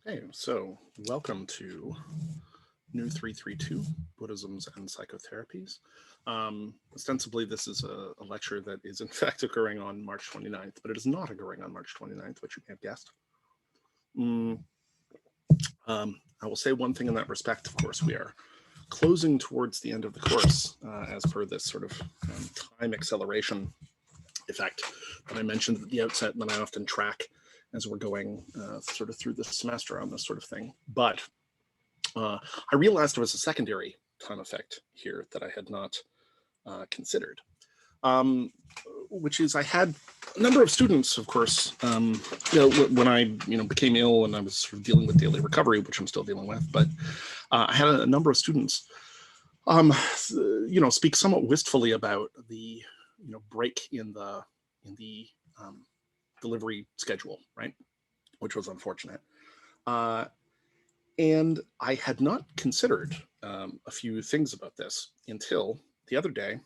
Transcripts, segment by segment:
Hey, so welcome to New 332, Buddhisms and Psychotherapies. Ostensibly, this is a lecture that is in fact occurring on March 29th, but it is not occurring on March 29th, which you may have guessed. I will say one thing in that respect. Of course, we are closing towards the end of the course as per this sort of time acceleration effect that I mentioned at the outset, and that I often track as we're going sort of through the semester on this sort of thing. But I realized there was a secondary time effect here that I had not considered, which is I had a number of students, of course, when I became ill and I was sort of dealing with daily recovery, which I'm still dealing with, but I had a number of students speak somewhat wistfully about the break in the delivery schedule, right, which was unfortunate. And I had not considered a few things about this until the other day.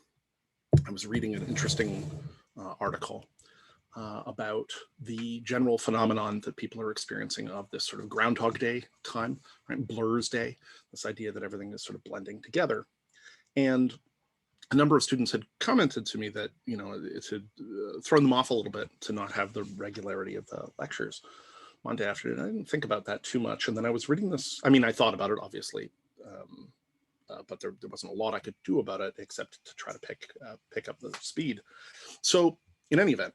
I was reading an interesting article about the general phenomenon that people are experiencing of this sort of Groundhog Day time, right? Blur's Day, this idea that everything is sort of blending together. And a number of students had commented to me that, it had thrown them off a little bit to not have the regularity of the lectures Monday afternoon. I didn't think about that too much. And then I was reading this. I mean, I thought about it, obviously, but there wasn't a lot I could do about it except to try to pick up the speed. So in any event,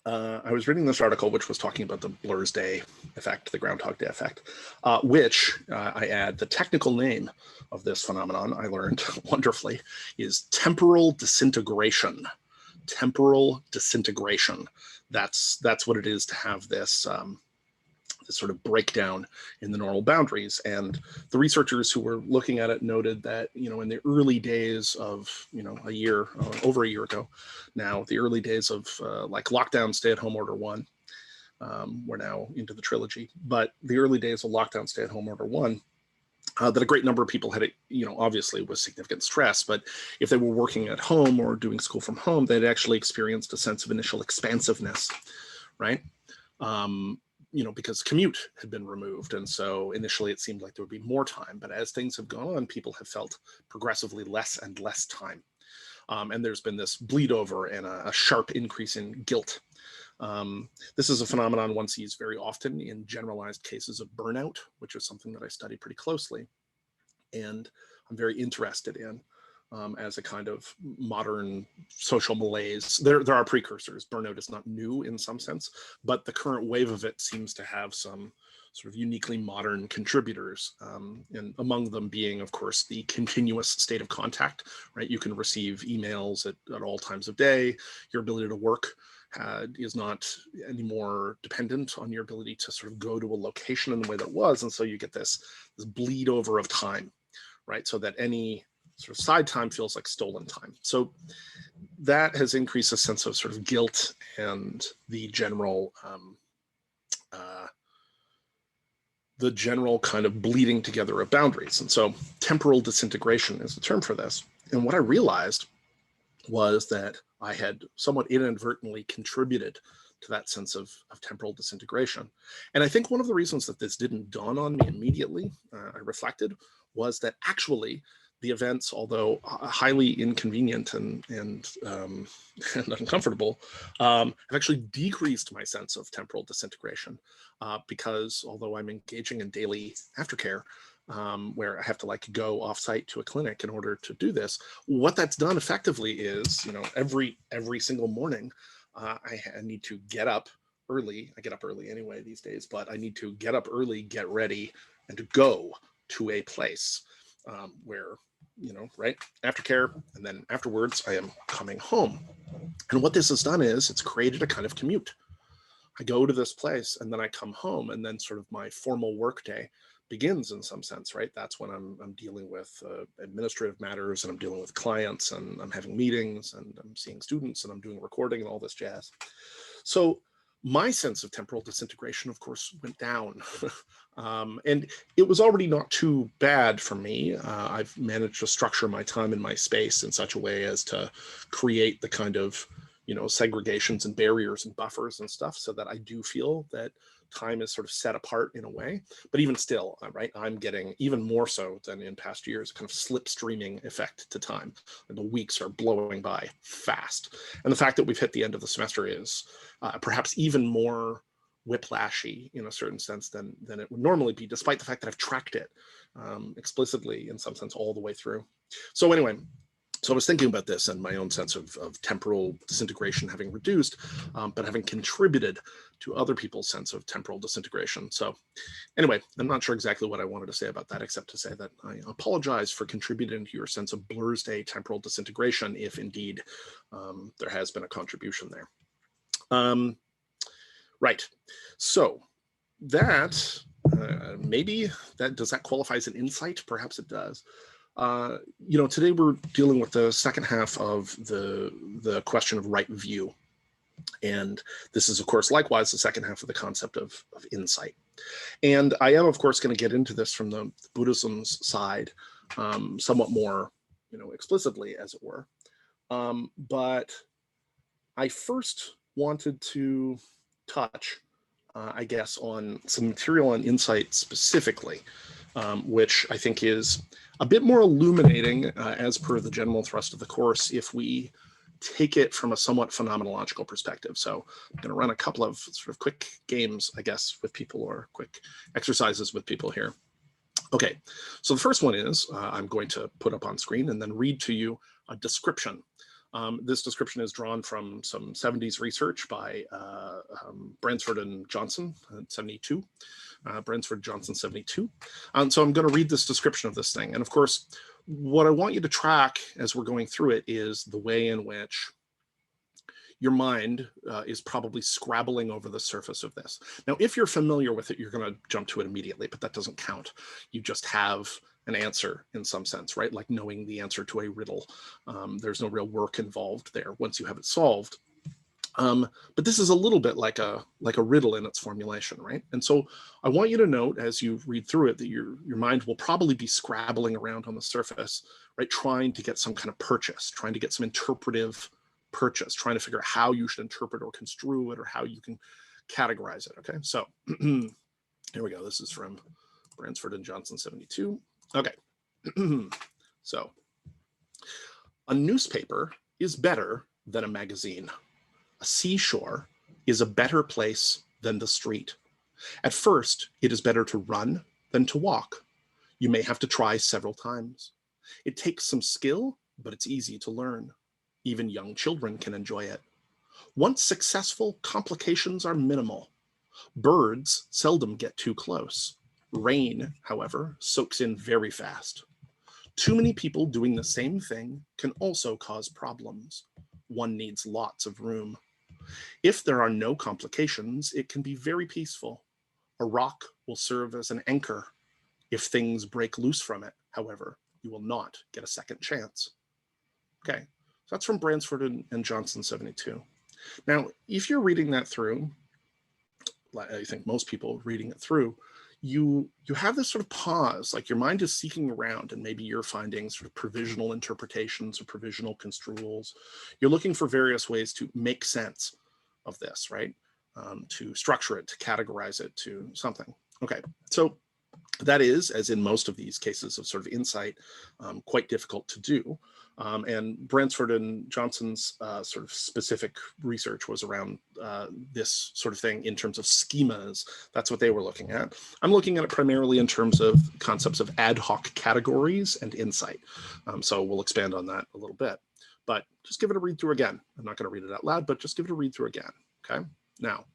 I was reading this article, which was talking about the Blur's Day effect, the Groundhog Day effect, which I add the technical name of this phenomenon, I learned wonderfully, is temporal disintegration. Temporal disintegration. That's what it is to have this sort of breakdown in the normal boundaries. And the researchers who were looking at it noted that, in the early days of, over a year ago now, the early days of like lockdown, stay-at-home order 1, we're now into the trilogy, but the early days of lockdown, stay-at-home order 1, that a great number of people had, obviously with significant stress, but if they were working at home or doing school from home, they'd actually experienced a sense of initial expansiveness, right? Because commute had been removed. And so initially it seemed like there would be more time, but as things have gone on, people have felt progressively less and less time. And there's been this bleed over and a sharp increase in guilt. This is a phenomenon one sees very often in generalized cases of burnout, which is something that I study pretty closely. And I'm very interested in as a kind of modern social malaise. There are precursors. Burnout is not new in some sense, but the current wave of it seems to have some sort of uniquely modern contributors, and among them being, of course, the continuous state of contact, right? You can receive emails at all times of day. Your ability to work is not anymore dependent on your ability to sort of go to a location in the way that it was. And so you get this bleed over of time, right? So that any sort of side time feels like stolen time. So that has increased a sense of sort of guilt and the general kind of bleeding together of boundaries. And so temporal disintegration is the term for this. And what I realized was that I had somewhat inadvertently contributed to that sense of temporal disintegration. And I think one of the reasons that this didn't dawn on me immediately, I reflected, was that actually the events, although highly inconvenient and uncomfortable, have actually decreased my sense of temporal disintegration because although I'm engaging in daily aftercare, where I have to go offsite to a clinic in order to do this, what that's done effectively is, every single morning, I need to get up early. I get up early anyway these days, but I need to get up early, get ready, and to go to a place where, right, aftercare, and then afterwards I am coming home. And what this has done is it's created a kind of commute. I go to this place and then I come home, and then sort of my formal work day begins in some sense, right? That's when I'm dealing with administrative matters, and I'm dealing with clients, and I'm having meetings, and I'm seeing students, and I'm doing recording and all this jazz. So my sense of temporal disintegration, of course, went down. And it was already not too bad for me. I've managed to structure my time and my space in such a way as to create the kind of you know, segregations and barriers and buffers and stuff, so that I do feel that time is sort of set apart in a way. But even still, right, I'm getting, even more so than in past years, kind of slipstreaming effect to time. And the weeks are blowing by fast. And the fact that we've hit the end of the semester is perhaps even more whiplashy in a certain sense than it would normally be, despite the fact that I've tracked it explicitly in some sense all the way through. So anyway, so I was thinking about this and my own sense of temporal disintegration having reduced, but having contributed to other people's sense of temporal disintegration. So anyway, I'm not sure exactly what I wanted to say about that, except to say that I apologize for contributing to your sense of Blur's Day temporal disintegration, if indeed there has been a contribution there. Right, so that, maybe that, does that qualify as an insight? Perhaps it does. You know, today we're dealing with the second half of the question of right view. And this is, of course, likewise the second half of the concept of insight. And I am, of course, going to get into this from the Buddhism's side somewhat more, you know, explicitly, as it were. But I first wanted to touch, I guess, on some material on insight specifically, which I think is a bit more illuminating as per the general thrust of the course if we take it from a somewhat phenomenological perspective. So I'm going to run a couple of sort of quick games, I guess, with people, or quick exercises with people here. Okay, so the first one is I'm going to put up on screen and then read to you a description. This description is drawn from some 70s research by Bransford and Johnson, 72. Bransford Johnson 72. So I'm going to read this description of this thing. And of course, what I want you to track as we're going through it is the way in which your mind is probably scrabbling over the surface of this. Now, if you're familiar with it, you're going to jump to it immediately, but that doesn't count. You just have an answer in some sense, right? Like knowing the answer to a riddle. There's no real work involved there once you have it solved. But this is a little bit like a riddle in its formulation, right? And so I want you to note as you read through it that your mind will probably be scrabbling around on the surface, right? Trying to get some kind of purchase, trying to get some interpretive purchase, trying to figure out how you should interpret or construe it or how you can categorize it, okay? So here we go. This is from Bransford and Johnson 72. Okay, so a newspaper is better than a magazine. A seashore is a better place than the street. At first, it is better to run than to walk. You may have to try several times. It takes some skill, but it's easy to learn. Even young children can enjoy it. Once successful, complications are minimal. Birds seldom get too close. Rain, however, soaks in very fast. Too many people doing the same thing can also cause problems. One needs lots of room. If there are no complications, it can be very peaceful. A rock will serve as an anchor. If things break loose from it, however, you will not get a second chance. Okay, so that's from Bransford and Johnson 72. Now, if you're reading that through, I think most people reading it through, you have this sort of pause, like your mind is seeking around and maybe you're finding sort of provisional interpretations or provisional construals. You're looking for various ways to make sense of this, right? To structure it, to categorize it, to something. Okay, so that is, as in most of these cases of sort of insight, quite difficult to do. And Bransford and Johnson's sort of specific research was around this sort of thing in terms of schemas. That's what they were looking at. I'm looking at it primarily in terms of concepts of ad hoc categories and insight. So we'll expand on that a little bit. But just give it a read through again. I'm not going to read it out loud, but just give it a read through again. Okay, now.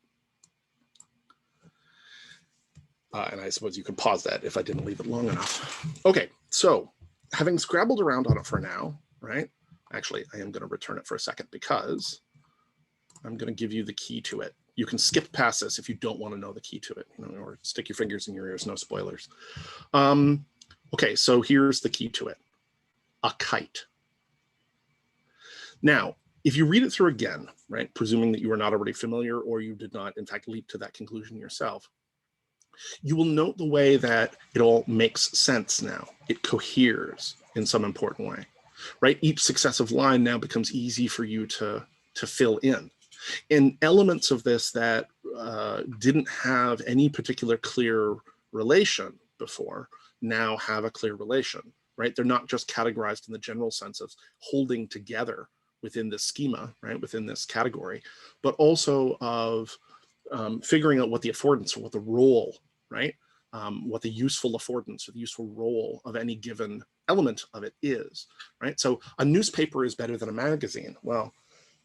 And I suppose you can pause that if I didn't leave it long enough. Okay, so having scrabbled around on it for now, right? Actually, I am going to return it for a second because I'm going to give you the key to it. You can skip past this if you don't want to know the key to it, you know, or stick your fingers in your ears, no spoilers. Okay, so here's the key to it. A kite. Now, if you read it through again, right, presuming that you are not already familiar or you did not, in fact, leap to that conclusion yourself, you will note the way that it all makes sense now. It coheres in some important way, right? Each successive line now becomes easy for you to to fill in. And elements of this that didn't have any particular clear relation before now have a clear relation, right? They're not just categorized in the general sense of holding together within this schema, right, within this category, but also of figuring out what the affordance or what the role, right, what the useful affordance or the useful role of any given element of it is, right? So a newspaper is better than a magazine. Well,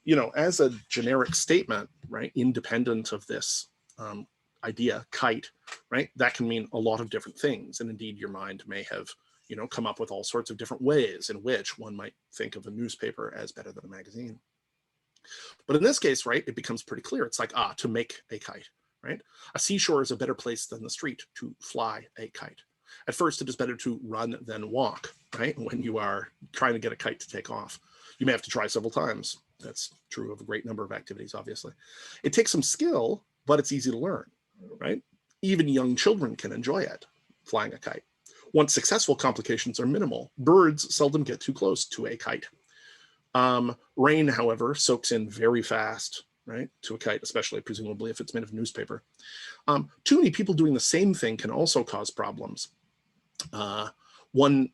you know, as a generic statement, right, independent of this idea, kite, right, that can mean a lot of different things. And indeed, your mind may have, you know, come up with all sorts of different ways in which one might think of a newspaper as better than a magazine. But in this case, right, it becomes pretty clear. It's like, to make a kite, right? A seashore is a better place than the street to fly a kite. At first, it is better to run than walk, right? When you are trying to get a kite to take off. You may have to try several times. That's true of a great number of activities, obviously. It takes some skill, but it's easy to learn, right? Even young children can enjoy it, flying a kite. Once successful, complications are minimal. Birds seldom get too close to a kite. Rain, however, soaks in very fast, right, to a kite, especially presumably if it's made of newspaper. Too many people doing the same thing can also cause problems. One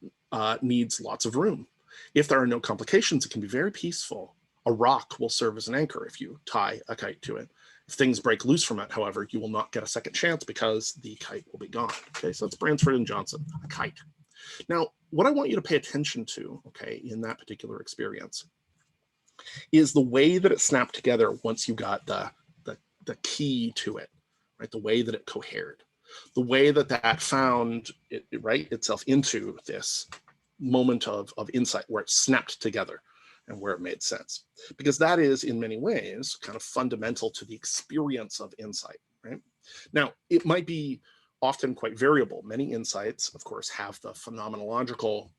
needs lots of room. If there are no complications, it can be very peaceful. A rock will serve as an anchor if you tie a kite to it. If things break loose from it, however, you will not get a second chance because the kite will be gone. Okay, so it's Bransford and Johnson, a kite. Now, what I want you to pay attention to, okay, in that particular experience is the way that it snapped together once you got the key to it, right? The way that it cohered, the way that that found it, right, itself into this moment of insight where it snapped together and where it made sense. Because that is, in many ways, kind of fundamental to the experience of insight, right? Now, it might be often quite variable. Many insights, of course, have the phenomenological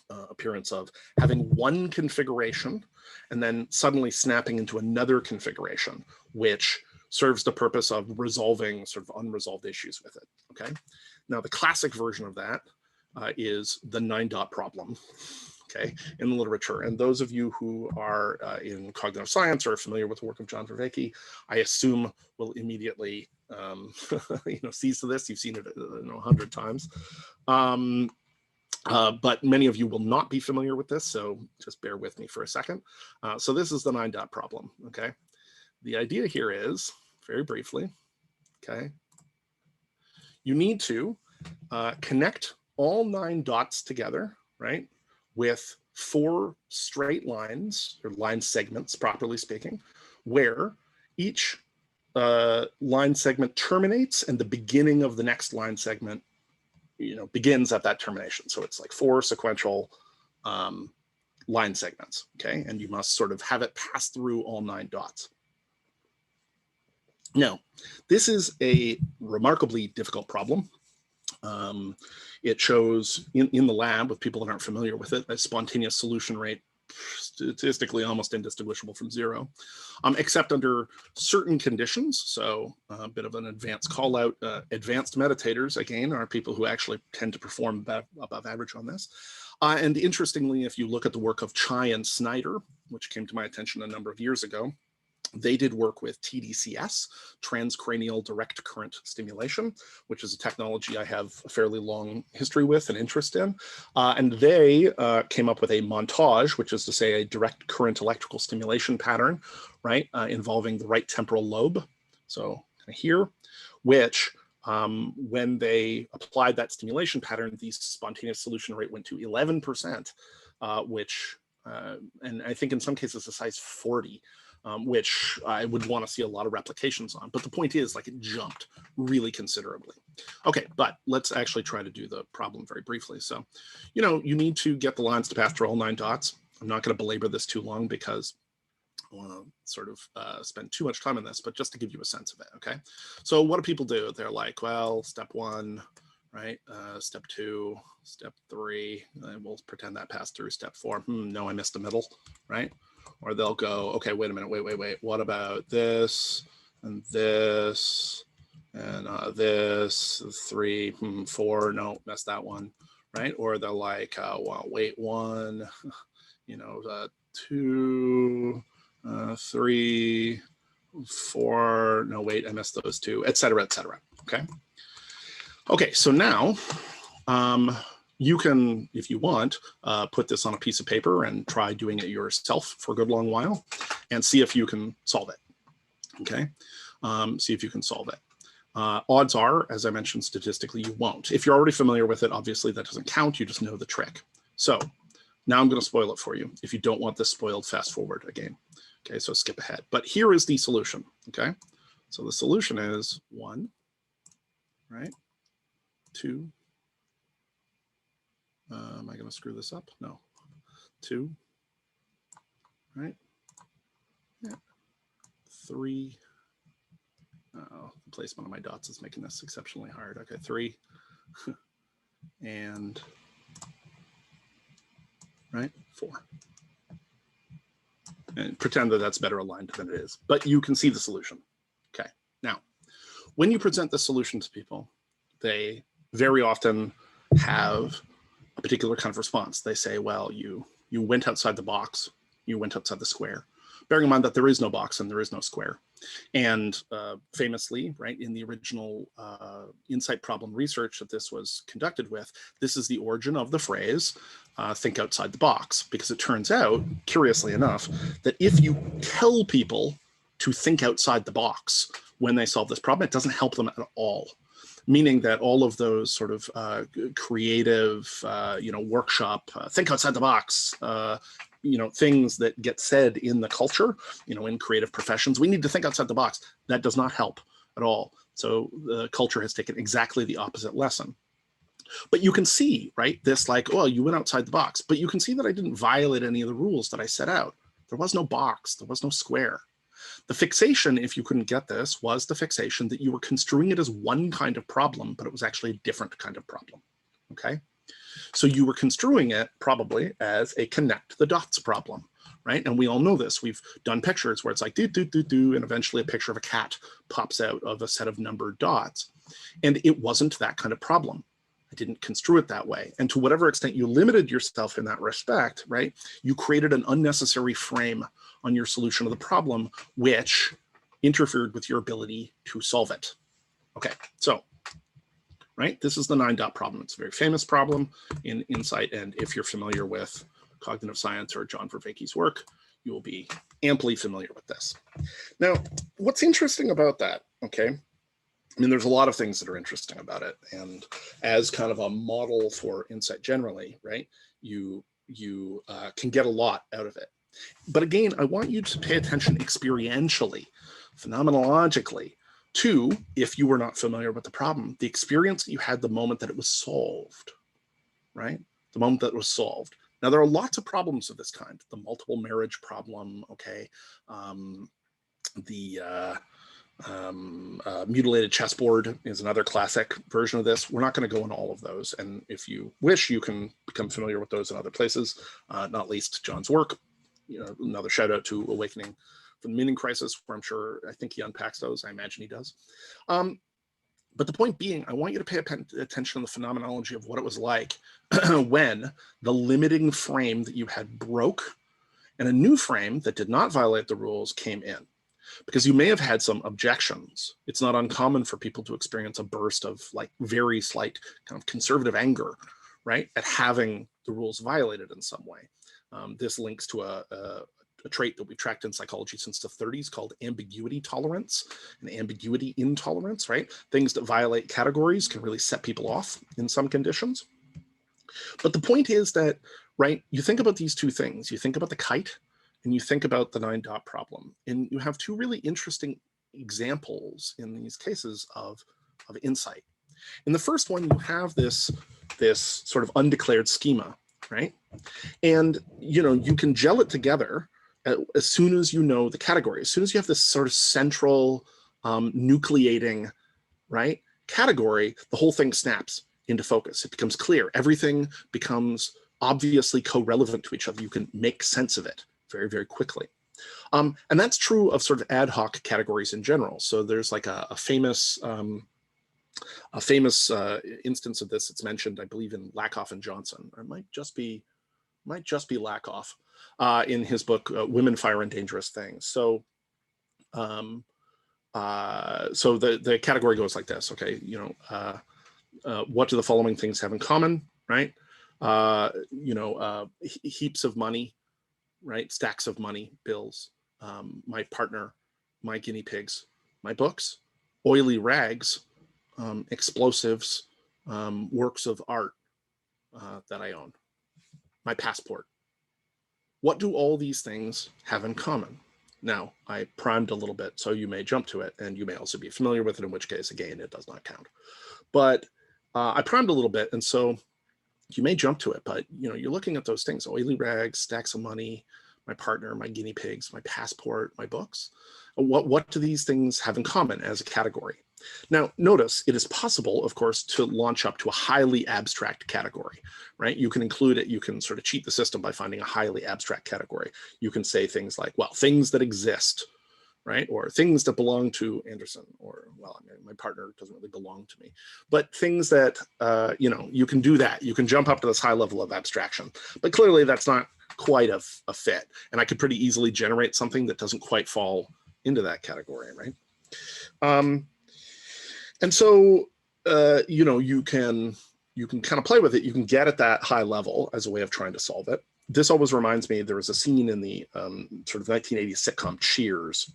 appearance of having one configuration and then suddenly snapping into another configuration, which serves the purpose of resolving sort of unresolved issues with it, okay? Now, the classic version of that is the 9-dot problem, okay, in the literature. And those of you who are in cognitive science or are familiar with the work of John Vervaeke, I assume will immediately you know, seize to this. You've seen it 100 times. But many of you will not be familiar with this, so just bear with me for a second. So this is the 9-dot problem, okay? The idea here is, very briefly, okay, you need to connect all 9 dots together, right, with 4 straight lines, or line segments, properly speaking, where each line segment terminates and the beginning of the next line segment, you know, begins at that termination. So it's like 4 sequential line segments, okay? And you must sort of have it pass through all 9 dots. Now, this is a remarkably difficult problem. It shows in the lab, with people that aren't familiar with it, a spontaneous solution rate statistically almost indistinguishable from 0, except under certain conditions. So a bit of an advanced call out. Advanced meditators, again, are people who actually tend to perform above average on this. And interestingly, if you look at the work of Chai and Snyder, which came to my attention a number of years ago, they did work with TDCS, transcranial direct current stimulation, which is a technology I have a fairly long history with and interest in. And they came up with a montage, which is to say a direct current electrical stimulation pattern, right, involving the right temporal lobe. So here, which when they applied that stimulation pattern, the spontaneous solution rate went to 11%, which, and I think in some cases a size 40, which I would want to see a lot of replications on. But the point is, like, it jumped really considerably. Okay, but let's actually try to do the problem very briefly. So, you know, you need to get the lines to pass through all 9 dots. I'm not going to belabor this too long because I want to sort of spend too much time on this, but just to give you a sense of it, okay? So what do people do? They're like, well, step 1, right? Step 2, step 3, we'll pretend that passed through. Step 4, no, I missed the middle, right? Or they'll go, okay, wait a minute, wait. What about this and this and this? 3, 4, no, missed that one, right? Or they're like, well, wait, 1, you know, 2, 3, 4, no, wait, I missed those 2, et cetera, okay? Okay, so now you can, if you want, put this on a piece of paper and try doing it yourself for a good long while and see if you can solve it, okay? See if you can solve it. Odds are, as I mentioned, statistically, you won't. If you're already familiar with it, obviously that doesn't count, you just know the trick. So now I'm gonna spoil it for you. If you don't want this spoiled, fast forward again. Okay, so skip ahead. But here is the solution, okay? So the solution is 1, right? 2, am I gonna screw this up? No. 2, right? Yeah. 3, the placement of my dots is making this exceptionally hard. Okay, 3, and, right, 4. And pretend that that's better aligned than it is, but you can see the solution. Okay, now, when you present the solution to people, they very often have a particular kind of response. They say, well, you went outside the box, you went outside the square, bearing in mind that there is no box and there is no square. And famously, right, in the original insight problem research that this was conducted with, this is the origin of the phrase, think outside the box, because it turns out, curiously enough, that if you tell people to think outside the box when they solve this problem, it doesn't help them at all. Meaning that all of those sort of creative, workshop, think outside the box, things that get said in the culture, in creative professions, we need to think outside the box. That does not help at all. So the culture has taken exactly the opposite lesson. But you can see, right, this like, well, you went outside the box, but you can see that I didn't violate any of the rules that I set out. There was no box, there was no square. The fixation, if you couldn't get this, was the fixation that you were construing it as one kind of problem, but it was actually a different kind of problem, okay? So you were construing it probably as a connect the dots problem, right? And we all know this. We've done pictures where it's like do, do, do, do, and eventually a picture of a cat pops out of a set of numbered dots. And it wasn't that kind of problem. I didn't construe it that way. And to whatever extent you limited yourself in that respect, right, you created an unnecessary frame on your solution of the problem, which interfered with your ability to solve it. Okay, so, right, this is the 9-dot problem. It's a very famous problem in insight, and if you're familiar with cognitive science or John Vervaeke's work, you will be amply familiar with this. Now, what's interesting about that, okay, I mean, there's a lot of things that are interesting about it, and as kind of a model for insight generally, right, you can get a lot out of it. But again, I want you to pay attention experientially, phenomenologically, to, if you were not familiar with the problem, the experience that you had the moment that it was solved, right? The moment that it was solved. Now, there are lots of problems of this kind. The multiple marriage problem, okay? Mutilated chessboard is another classic version of this. We're not going to go into all of those. And if you wish, you can become familiar with those in other places, not least John's work. Another shout out to Awakening from the Meaning Crisis, where I think he unpacks those. I imagine he does. But the point being, I want you to pay attention to the phenomenology of what it was like when the limiting frame that you had broke and a new frame that did not violate the rules came in. Because you may have had some objections. It's not uncommon for people to experience a burst of like very slight kind of conservative anger, right, at having the rules violated in some way. This links to a trait that we've tracked in psychology since the 30s called ambiguity tolerance and ambiguity intolerance, right? Things that violate categories can really set people off in some conditions. But the point is that, right, you think about these two things. You think about the kite and you think about the 9-dot problem. And you have two really interesting examples in these cases of insight. In the first one, you have this sort of undeclared schema, right? And, you can gel it together as soon as you know the category, as soon as you have this sort of central nucleating, right, category, the whole thing snaps into focus. It becomes clear. Everything becomes obviously co-relevant to each other. You can make sense of it very, very quickly. And that's true of sort of ad hoc categories in general. So there's like a famous instance of this. It's mentioned, I believe, in Lakoff and Johnson. Or it might just be Lakoff. in his book, Women, Fire, and Dangerous Things. So so the category goes like this, okay? What do the following things have in common, right? Heaps of money, right? Stacks of money, bills, my partner, my guinea pigs, my books, oily rags, explosives, works of art that I own, my passport. What do all these things have in common? Now, I primed a little bit, so you may jump to it, and you may also be familiar with it, in which case, again, it does not count. But I primed a little bit, and so you may jump to it, but you're looking at those things: oily rags, stacks of money, my partner, my guinea pigs, my passport, my books. What do these things have in common as a category? Now, notice it is possible, of course, to launch up to a highly abstract category, right? You can include it. You can sort of cheat the system by finding a highly abstract category. You can say things like, well, things that exist, right? Or things that belong to Anderson, or, well, I mean, my partner doesn't really belong to me, but things that, you can do that. You can jump up to this high level of abstraction, but clearly that's not quite a fit. And I could pretty easily generate something that doesn't quite fall into that category, right? And so, you can kind of play with it. You can get at that high level as a way of trying to solve it. This always reminds me, there was a scene in the sort of 1980s sitcom Cheers,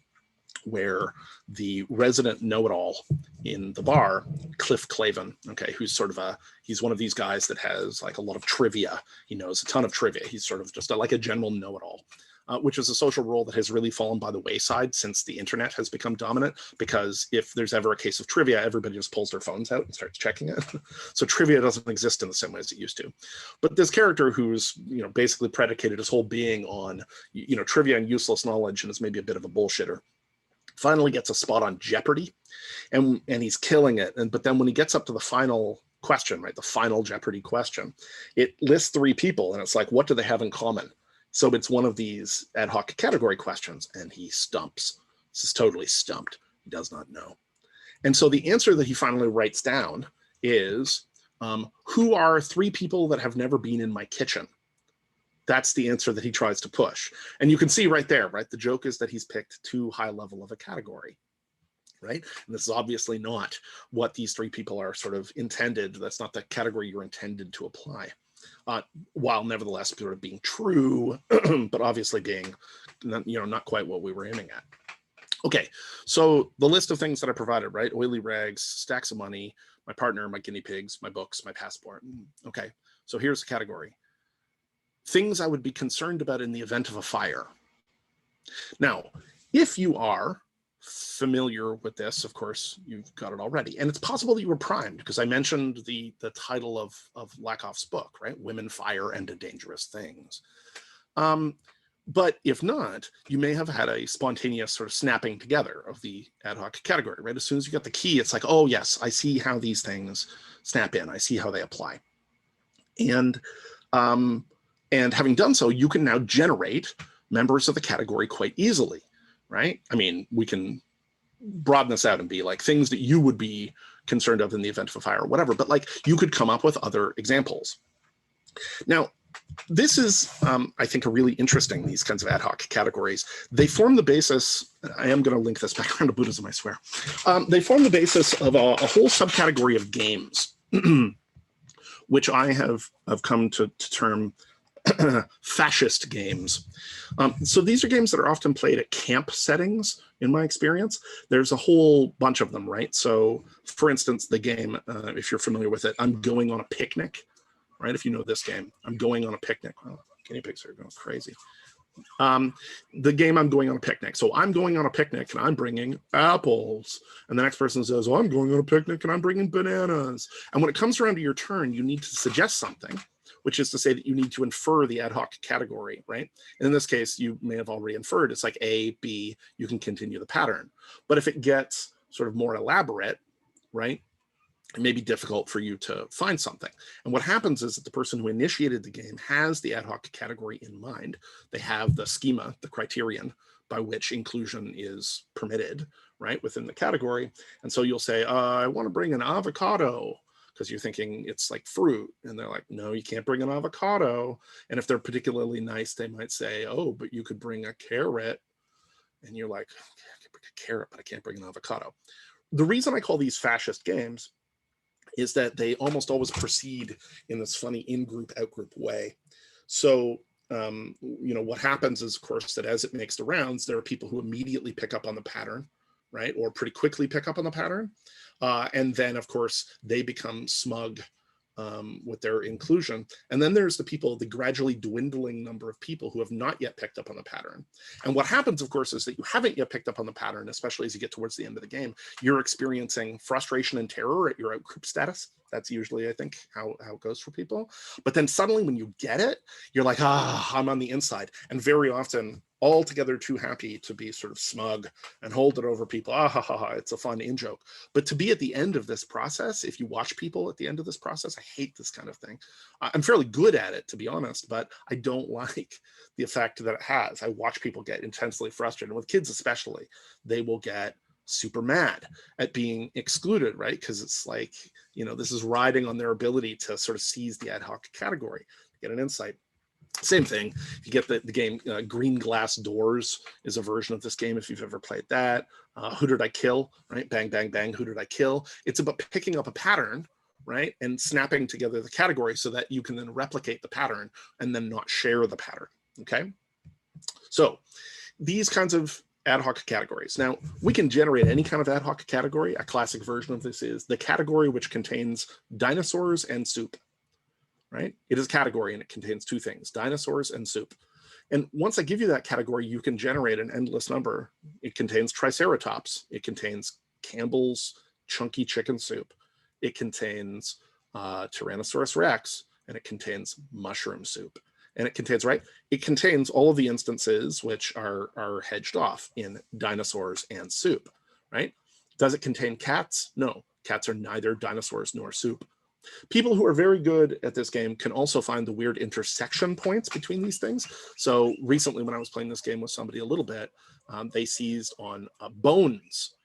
where the resident know-it-all in the bar, Cliff Clavin, okay, who's sort of he's one of these guys that has like a lot of trivia. He knows a ton of trivia. He's sort of just like a general know-it-all. Which is a social role that has really fallen by the wayside since the internet has become dominant, because if there's ever a case of trivia, everybody just pulls their phones out and starts checking it. So trivia doesn't exist in the same way as it used to. But this character who's, basically predicated his whole being on, trivia and useless knowledge, and is maybe a bit of a bullshitter, finally gets a spot on Jeopardy, and he's killing it. But then when he gets up to the final question, right, the final Jeopardy question, it lists 3 people, and it's like, what do they have in common? So it's one of these ad hoc category questions, and he stumps. This is totally stumped. He does not know. And so the answer that he finally writes down is, who are 3 people that have never been in my kitchen? That's the answer that he tries to push. And you can see right there, right? The joke is that he's picked too high level of a category, right? And this is obviously not what these 3 people are sort of intended. That's not the category you're intended to apply. While nevertheless sort of being true, but obviously being, not quite what we were aiming at. Okay, so the list of things that I provided, right? Oily rags, stacks of money, my partner, my guinea pigs, my books, my passport. Okay, so here's the category. Things I would be concerned about in the event of a fire. Now, if you are familiar with this, of course, you've got it already. And it's possible that you were primed, because I mentioned the title of Lakoff's book, right? Women, Fire, and Dangerous Things. But if not, you may have had a spontaneous sort of snapping together of the ad hoc category, right? As soon as you get the key, it's like, oh, yes, I see how these things snap in. I see how they apply. And having done so, you can now generate members of the category quite easily. Right? I mean, we can broaden this out and be like things that you would be concerned of in the event of a fire or whatever, but like you could come up with other examples. Now, this is, I think, a really interesting, these kinds of ad hoc categories. They form the basis, I am going to link this back around to Buddhism, I swear. They form the basis of a whole subcategory of games, which I have come to term fascist games. So these are games that are often played at camp settings, in my experience. There's a whole bunch of them, right? So for instance, the game, if you're familiar with it, I'm Going on a Picnic, right? If you know this game, I'm Going on a Picnic. Well, guinea pigs are going crazy. The game I'm Going on a Picnic. So I'm going on a picnic and I'm bringing apples. And the next person says, well, I'm going on a picnic and I'm bringing bananas. And when it comes around to your turn, you need to suggest something, which is to say that you need to infer the ad hoc category, right? And in this case, you may have already inferred. It's like A, B, you can continue the pattern. But if it gets sort of more elaborate, right, it may be difficult for you to find something. And what happens is that the person who initiated the game has the ad hoc category in mind. They have the schema, the criterion by which inclusion is permitted, right, within the category. And so you'll say, I want to bring an avocado. because you're thinking it's like fruit, and they're like, no, you can't bring an avocado. And if they're particularly nice, they might say, oh, but you could bring a carrot. And you're like, I can bring a carrot, but I can't bring an avocado. The reason I call these fascist games is that they almost always proceed in this funny in-group, out-group way. So, what happens is, of course, that as it makes the rounds, there are people who immediately pick up on the pattern, right? Or pretty quickly pick up on the pattern. And then, of course, they become smug with their inclusion. And then there's the gradually dwindling number of people who have not yet picked up on the pattern. And what happens, of course, is that you haven't yet picked up on the pattern, especially as you get towards the end of the game. You're experiencing frustration and terror at your out-group status. That's usually, I think, how it goes for people. But then suddenly when you get it, you're like, I'm on the inside. And very often, altogether too happy to be sort of smug and hold it over people. It's a fun in-joke. But to be at the end of this process, if you watch people at the end of this process, I hate this kind of thing. I'm fairly good at it, to be honest, but I don't like the effect that it has. I watch people get intensely frustrated. With kids especially, they will get super mad at being excluded, right? Because it's like, this is riding on their ability to sort of seize the ad hoc category, get an insight. Same thing, you get the game Green Glass Doors is a version of this game if you've ever played that. Who Did I Kill, right? Bang, bang, bang, who did I kill? It's about picking up a pattern, right? And snapping together the category so that you can then replicate the pattern and then not share the pattern, okay? So these kinds of ad hoc categories. Now, we can generate any kind of ad hoc category. A classic version of this is the category which contains dinosaurs and soup. Right? It is a category and it contains two things, dinosaurs and soup. And once I give you that category, you can generate an endless number. It contains triceratops. It contains Campbell's chunky chicken soup. It contains Tyrannosaurus Rex, and it contains mushroom soup. And it contains, right? It contains all of the instances which are hedged off in dinosaurs and soup, right? Does it contain cats? No, cats are neither dinosaurs nor soup. People who are very good at this game can also find the weird intersection points between these things. So recently when I was playing this game with somebody a little bit, they seized on bones,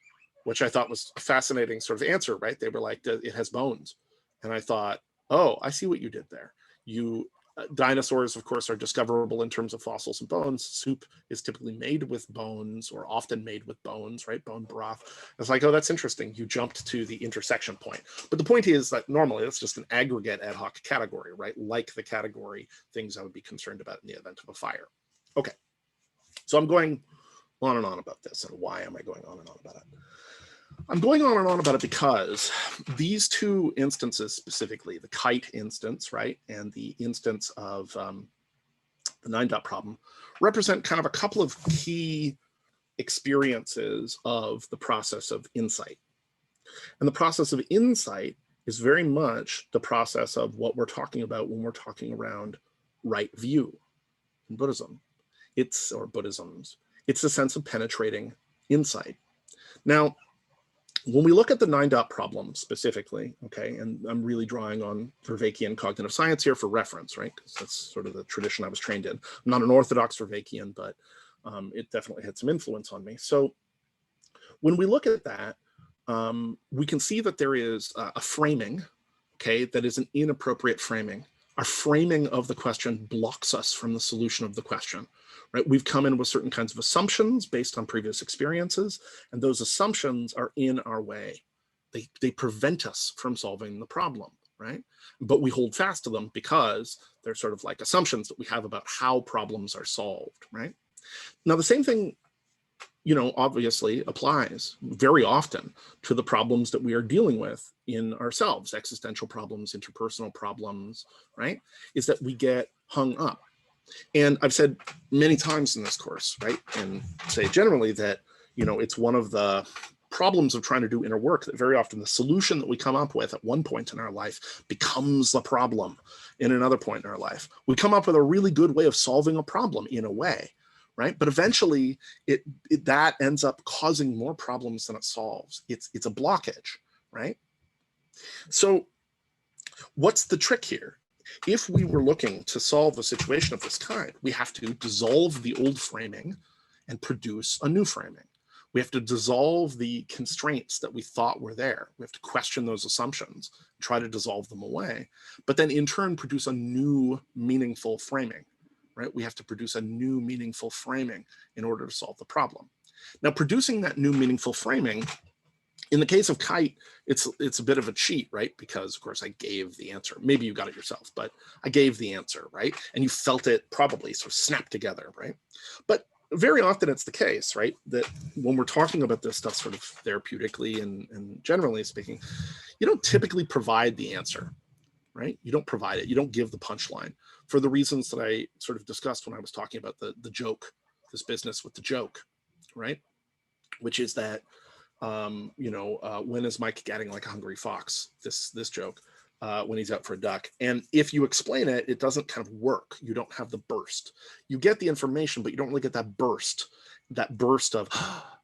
which I thought was a fascinating sort of answer, right? They were like, it has bones. And I thought, oh, I see what you did there. Dinosaurs, of course, are discoverable in terms of fossils and bones. Soup is typically made with bones, or often made with bones, right? Bone broth. It's like, oh, that's interesting. You jumped to the intersection point. But the point is that normally it's just an aggregate ad hoc category, right? Like the category things I would be concerned about in the event of a fire. Okay, so I'm going on and on about this. And why am I going on and on about it? I'm going on and on about it because these two instances specifically, the kite instance, right, and the instance of the 9-dot problem, represent kind of a couple of key experiences of the process of insight. And the process of insight is very much the process of what we're talking about when we're talking around right view in Buddhism. Or Buddhisms. It's a sense of penetrating insight. Now, when we look at the 9-dot problem specifically, okay, and I'm really drawing on Vervaekean cognitive science here for reference, right? Because that's sort of the tradition I was trained in. I'm not an orthodox Vervaekean, but it definitely had some influence on me. So when we look at that, we can see that there is a framing, okay, that is an inappropriate framing. Our framing of the question blocks us from the solution of the question, right? We've come in with certain kinds of assumptions based on previous experiences, and those assumptions are in our way. They prevent us from solving the problem, right? But we hold fast to them because they're sort of like assumptions that we have about how problems are solved, right? Now, the same thing, obviously applies very often to the problems that we are dealing with in ourselves, existential problems, interpersonal problems, right? Is that we get hung up. And I've said many times in this course, right, and say generally that, it's one of the problems of trying to do inner work that very often the solution that we come up with at one point in our life becomes the problem in another point in our life. We come up with a really good way of solving a problem in a way, right? But eventually that ends up causing more problems than it solves. It's a blockage, right? So what's the trick here? If we were looking to solve a situation of this kind, we have to dissolve the old framing and produce a new framing. We have to dissolve the constraints that we thought were there. We have to question those assumptions, try to dissolve them away, but then in turn produce a new meaningful framing, right? We have to produce a new meaningful framing in order to solve the problem. Now, producing that new meaningful framing, in the case of kite, it's a bit of a cheat, right? Because of course I gave the answer. Maybe you got it yourself, but I gave the answer, right? And you felt it probably sort of snap together, right? But very often it's the case, right, that when we're talking about this stuff sort of therapeutically and generally speaking, you don't typically provide the answer, right? You don't provide it. You don't give the punchline for the reasons that I sort of discussed when I was talking about the joke, this business with the joke, right? Which is that, when is Mike getting like a hungry fox? This joke, when he's out for a duck. And if you explain it, it doesn't kind of work. You don't have the burst. You get the information, but you don't really get that burst of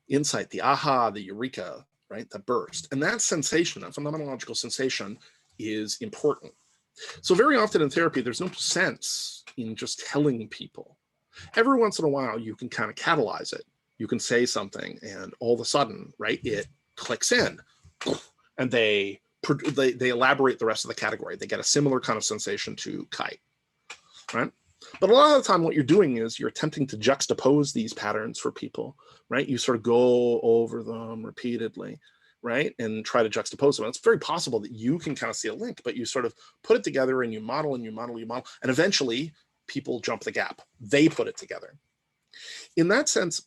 insight, the aha, the eureka, right? The burst. And that sensation, that phenomenological sensation is important. So very often in therapy, there's no sense in just telling people. Every once in a while, you can kind of catalyze it. You can say something and all of a sudden, right, it clicks in and they elaborate the rest of the category. They get a similar kind of sensation to kite, right? But a lot of the time what you're doing is you're attempting to juxtapose these patterns for people, right? You sort of go over them repeatedly, right? And try to juxtapose them. And it's very possible that you can kind of see a link, but you sort of put it together and you model and you model, and eventually people jump the gap. They put it together. In that sense,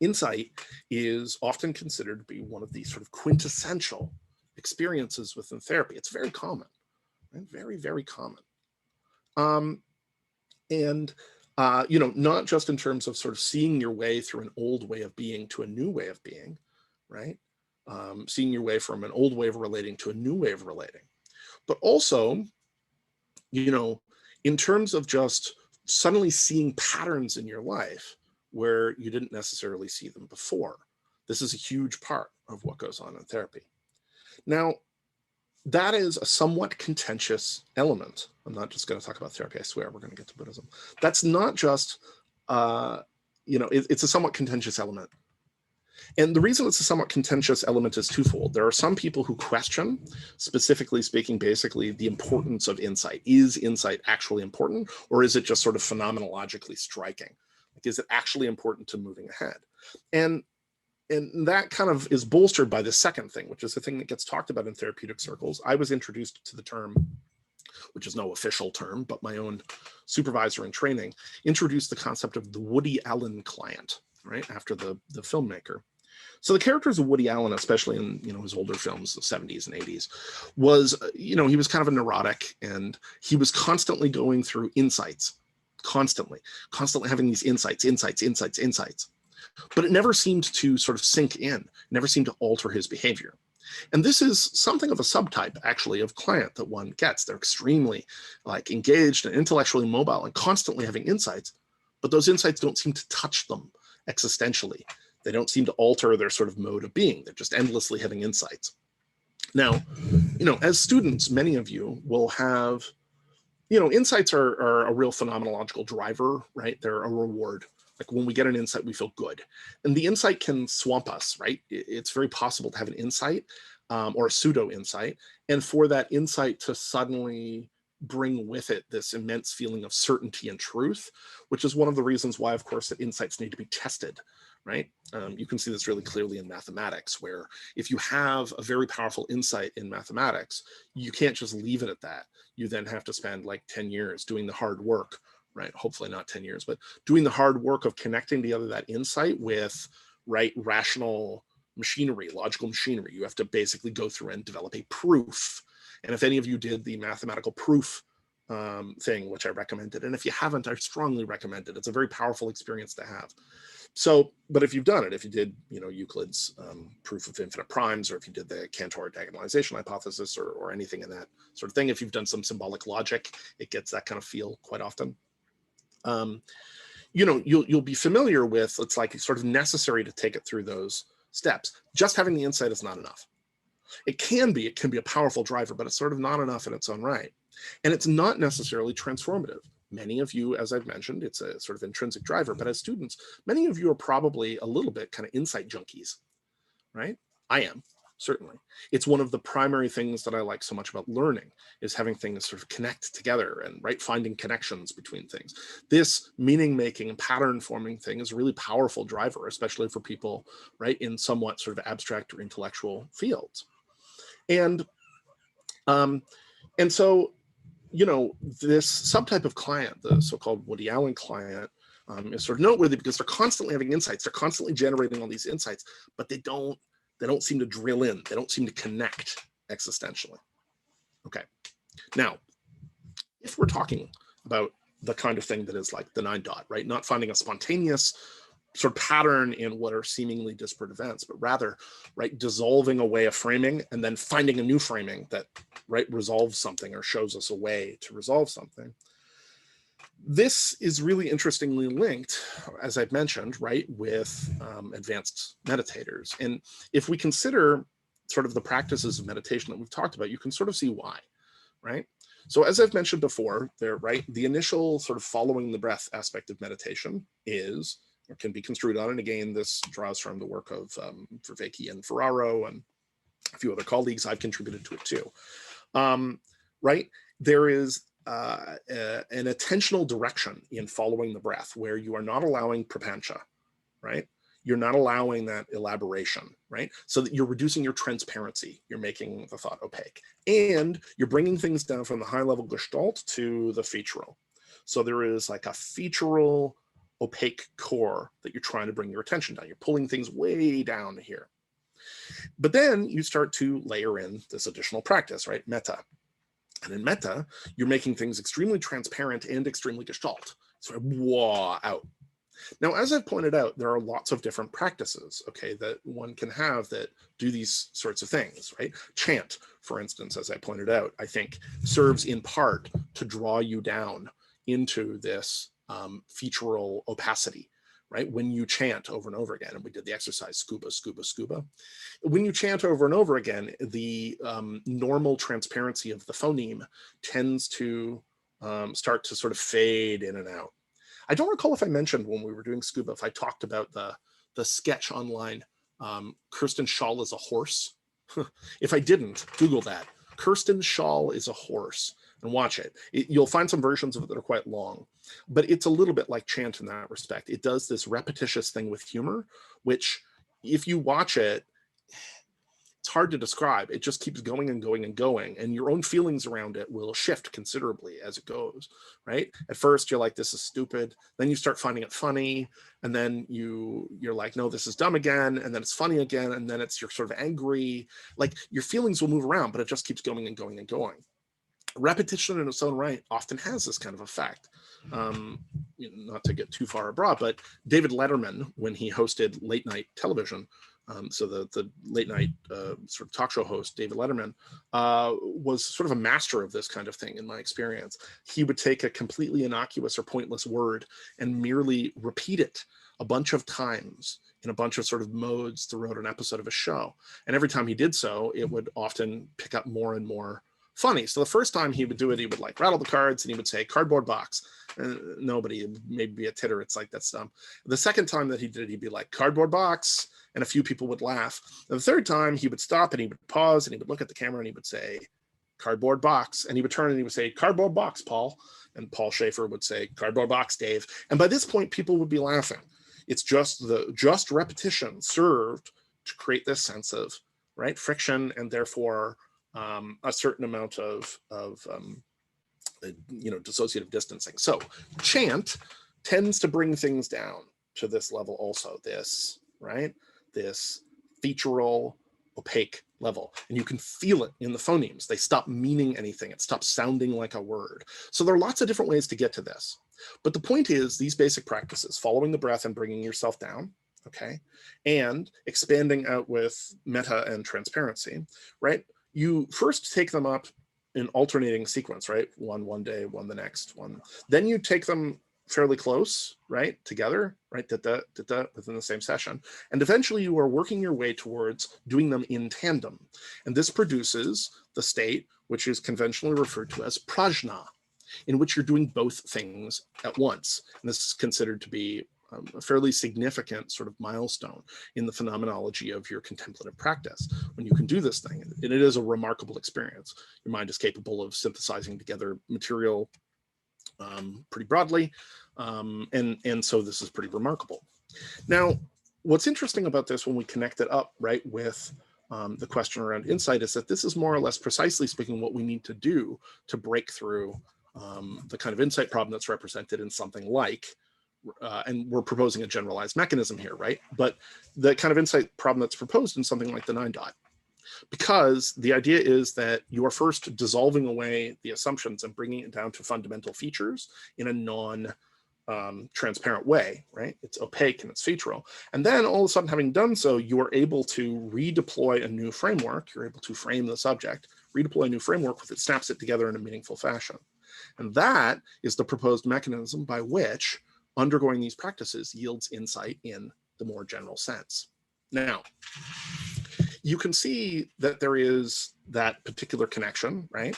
insight is often considered to be one of these sort of quintessential experiences within therapy. It's very common, right? Very, very common. Not just in terms of sort of seeing your way through an old way of being to a new way of being, right? Seeing your way from an old way of relating to a new way of relating, but also, in terms of just suddenly seeing patterns in your life where you didn't necessarily see them before. This is a huge part of what goes on in therapy. Now, that is a somewhat contentious element. I'm not just going to talk about therapy, I swear, we're going to get to Buddhism. That's not just, it's a somewhat contentious element. And the reason it's a somewhat contentious element is twofold. There are some people who question, specifically speaking, basically the importance of insight. Is insight actually important, or is it just sort of phenomenologically striking? Like, is it actually important to moving ahead? And that kind of is bolstered by the second thing, which is the thing that gets talked about in therapeutic circles. I was introduced to the term, which is no official term, but my own supervisor in training introduced the concept of the Woody Allen client, right, after the filmmaker. So the characters of Woody Allen, especially in his older films, the 70s and 80s, was, he was kind of a neurotic, and he was constantly going through insights, constantly having these insights. But it never seemed to sort of sink in, never seemed to alter his behavior. And this is something of a subtype, actually, of client that one gets. They're extremely engaged and intellectually mobile and constantly having insights, but those insights don't seem to touch them existentially. They don't seem to alter their sort of mode of being. They're just endlessly having insights. Now, as students, many of you will have, insights are a real phenomenological driver, right? They're a reward. Like when we get an insight, we feel good. And the insight can swamp us, right? It's very possible to have an insight or a pseudo insight. And for that insight to suddenly bring with it this immense feeling of certainty and truth, which is one of the reasons why, of course, that insights need to be tested, right? You can see this really clearly in mathematics, where if you have a very powerful insight in mathematics, you can't just leave it at that. You then have to spend like 10 years doing the hard work, right? Hopefully not 10 years, but doing the hard work of connecting together that insight with, right, rational machinery, logical machinery. You have to basically go through and develop a proof. And if any of you did the mathematical proof thing, which I recommended, and if you haven't, I strongly recommend it. It's a very powerful experience to have. So, but if you've done it, if you did, Euclid's proof of infinite primes, or if you did the Cantor diagonalization hypothesis, or anything in that sort of thing, if you've done some symbolic logic, it gets that kind of feel quite often. You'll be familiar with, it's like it's sort of necessary to take it through those steps. Just having the insight is not enough. It can be a powerful driver, but it's sort of not enough in its own right. And it's not necessarily transformative. many of you, as I've mentioned, it's a sort of intrinsic driver, but as students, many of you are probably a little bit kind of insight junkies, right? I am, certainly. It's one of the primary things that I like so much about learning, is having things sort of connect together and, right, finding connections between things. This meaning making and pattern forming thing is a really powerful driver, especially for people, right, in somewhat sort of abstract or intellectual fields. And so, you know, this subtype of client, the so-called Woody Allen client, is sort of noteworthy because they're constantly having insights. They're constantly generating all these insights, but they don't seem to drill in. They don't seem to connect existentially. Okay. Now, if we're talking about the kind of thing that is like the 9 dot, right? Not finding a spontaneous sort of pattern in what are seemingly disparate events, but rather, right, dissolving away a framing and then finding a new framing that, right, resolves something or shows us a way to resolve something. This is really interestingly linked, as I've mentioned, right, with advanced meditators. And if we consider sort of the practices of meditation that we've talked about, you can sort of see why, right? So as I've mentioned before, there, right, the initial sort of following the breath aspect of meditation is, or can be construed on, and again, this draws from the work of Vervaeke and Ferraro and a few other colleagues. I've contributed to it too, right? There is an attentional direction in following the breath where you are not allowing prapancha, right? You're not allowing that elaboration, right? So that you're reducing your transparency. You're making the thought opaque. And you're bringing things down from the high level gestalt to the featural. So there is like a featural opaque core that you're trying to bring your attention down. You're pulling things way down here. But then you start to layer in this additional practice, right? Metta. And in metta, you're making things extremely transparent and extremely gestalt. Sort of wah out. Now, as I've pointed out, there are lots of different practices, okay, that one can have that do these sorts of things, right? Chant, for instance, as I pointed out, I think serves in part to draw you down into this featural opacity, right? When you chant over and over again, and we did the exercise scuba, scuba, scuba. When you chant over and over again, the normal transparency of the phoneme tends to start to sort of fade in and out. I don't recall if I mentioned when we were doing scuba, if I talked about the sketch online, Kirsten Shaw is a horse. If I didn't, Google that. Kirsten Shaw is a horse and watch it. You'll find some versions of it that are quite long, but it's a little bit like chant in that respect. It does this repetitious thing with humor, which if you watch it, it's hard to describe. It just keeps going and going and going, and your own feelings around it will shift considerably as it goes, right? At first, you're like, this is stupid. Then you start finding it funny, and then you're like, no, this is dumb again, and then it's funny again, and then you're sort of angry. Like, your feelings will move around, but it just keeps going and going and going. Repetition in its own right often has this kind of effect. Not to get too far abroad, but David Letterman, when he hosted late night television, so the late night sort of talk show host, David Letterman, was sort of a master of this kind of thing in my experience. He would take a completely innocuous or pointless word and merely repeat it a bunch of times in a bunch of sort of modes throughout an episode of a show. And every time he did so, it would often pick up more and more funny. So the first time he would do it, he would like rattle the cards and he would say cardboard box. Nobody, maybe a titter, it's like, that's dumb. The second time that he did it, he'd be like cardboard box, and a few people would laugh. And the third time he would stop and he would pause and he would look at the camera and he would say cardboard box, and he would turn and he would say cardboard box, Paul. And Paul Schaefer would say cardboard box, Dave. And by this point, people would be laughing. It's just repetition served to create this sense of, right, friction, and therefore a certain amount of dissociative distancing. So chant tends to bring things down to this level also, this featural, opaque level. And you can feel it in the phonemes. They stop meaning anything. It stops sounding like a word. So there are lots of different ways to get to this. But the point is, these basic practices, following the breath and bringing yourself down, okay, and expanding out with metta and transparency, right? You first take them up in alternating sequence, right? One day, one the next one. Then you take them fairly close, right? Together, right? Within the same session. And eventually you are working your way towards doing them in tandem. And this produces the state, which is conventionally referred to as prajna. in which you're doing both things at once. And this is considered to be a fairly significant sort of milestone in the phenomenology of your contemplative practice. When you can do this thing, and it is a remarkable experience. Your mind is capable of synthesizing together material pretty broadly, and so this is pretty remarkable. Now, what's interesting about this when we connect it up, right, with the question around insight is that this is more or less, precisely speaking, what we need to do to break through the kind of insight problem that's represented in something like, and we're proposing a generalized mechanism here, right? But the kind of insight problem that's proposed in something like the 9 dot. Because the idea is that you are first dissolving away the assumptions and bringing it down to fundamental features in a non-transparent way, right? It's opaque and it's featural. And then all of a sudden, having done so, you are able to redeploy a new framework. You're able to frame the subject, redeploy a new framework that snaps it together in a meaningful fashion. And that is the proposed mechanism by which undergoing these practices yields insight in the more general sense. Now, you can see that there is that particular connection, right,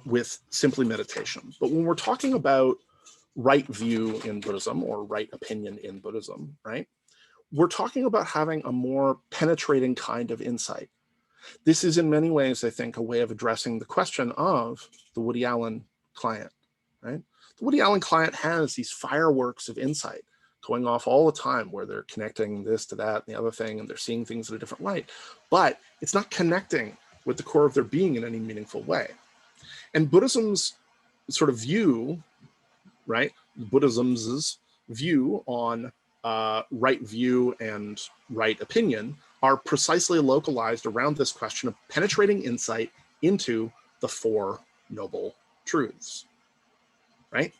with simply meditation. But when we're talking about right view in Buddhism or right opinion in Buddhism, right, we're talking about having a more penetrating kind of insight. This is in many ways, I think, a way of addressing the question of the Woody Allen client, right? The Woody Allen client has these fireworks of insight going off all the time where they're connecting this to that and the other thing, and they're seeing things in a different light, but it's not connecting with the core of their being in any meaningful way. And Buddhism's sort of view, right? Buddhism's view on right view and right opinion are precisely localized around this question of penetrating insight into the 4 noble truths, right?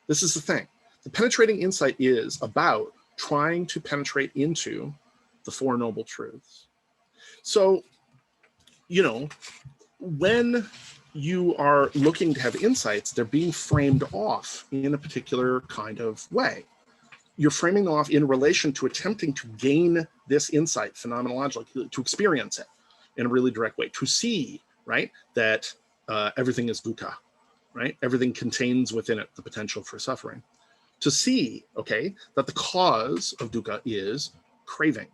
This is the thing. The penetrating insight is about trying to penetrate into the 4 noble truths. So, you know, when you are looking to have insights, they're being framed off in a particular kind of way. You're framing them off in relation to attempting to gain this insight phenomenologically, to experience it in a really direct way, to see, right, that everything is dukkha, right? Everything contains within it the potential for suffering. To see, okay, that the cause of dukkha is craving.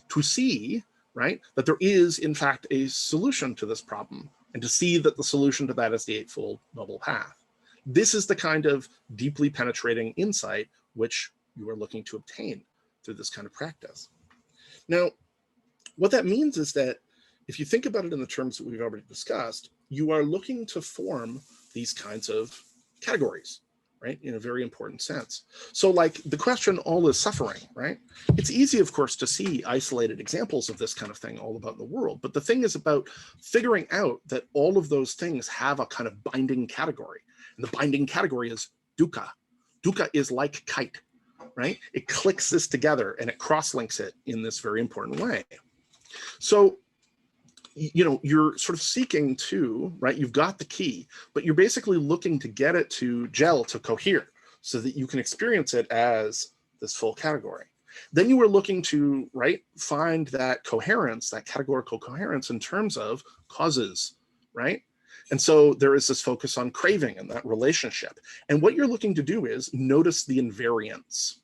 To see, right, that there is, in fact, a solution to this problem, and to see that the solution to that is the Eightfold Noble Path. This is the kind of deeply penetrating insight which you are looking to obtain through this kind of practice. Now, what that means is that if you think about it in the terms that we've already discussed, you are looking to form these kinds of categories, right, in a very important sense. So like the question, all is suffering, right? It's easy, of course, to see isolated examples of this kind of thing all about the world. But the thing is about figuring out that all of those things have a kind of binding category. And the binding category is dukkha. Dukkha is like kite, right? It clicks this together and it cross-links it in this very important way. So, you know, you're sort of seeking to, right, you've got the key, but you're basically looking to get it to gel, to cohere, so that you can experience it as this full category. Then you are looking to, right, find that coherence, that categorical coherence in terms of causes, right? And so there is this focus on craving and that relationship. And what you're looking to do is notice the invariance.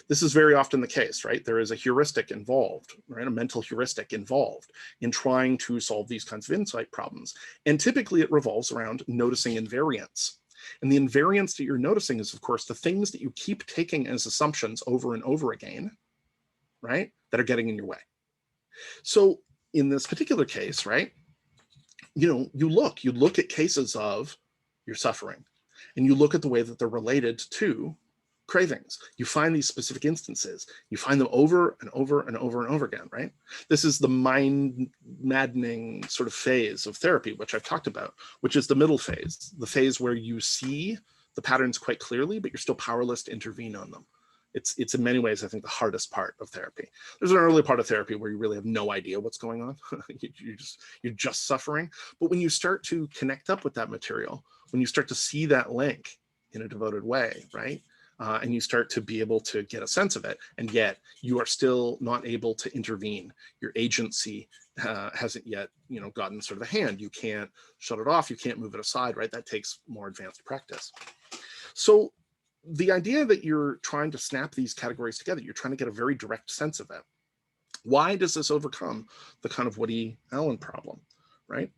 This is very often the case, right? There is a heuristic involved, right? A mental heuristic involved in trying to solve these kinds of insight problems. And typically it revolves around noticing invariance. And the invariance that you're noticing is, of course, the things that you keep taking as assumptions over and over again, right? That are getting in your way. So in this particular case, right? You know, you look at cases of your suffering, and you look at the way that they're related to cravings. You find these specific instances. You find them over and over and over and over again, right? This is the mind maddening sort of phase of therapy, which I've talked about, which is the middle phase, the phase where you see the patterns quite clearly, but you're still powerless to intervene on them. It's in many ways, I think, the hardest part of therapy. There's an early part of therapy where you really have no idea what's going on. You're just suffering. But when you start to connect up with that material, when you start to see that link in a devoted way, right? And you start to be able to get a sense of it, and yet you are still not able to intervene. Your agency hasn't yet, gotten sort of a hand. You can't shut it off. You can't move it aside, right? That takes more advanced practice. So the idea that you're trying to snap these categories together, you're trying to get a very direct sense of it. Why does this overcome the kind of Woody Allen problem, right?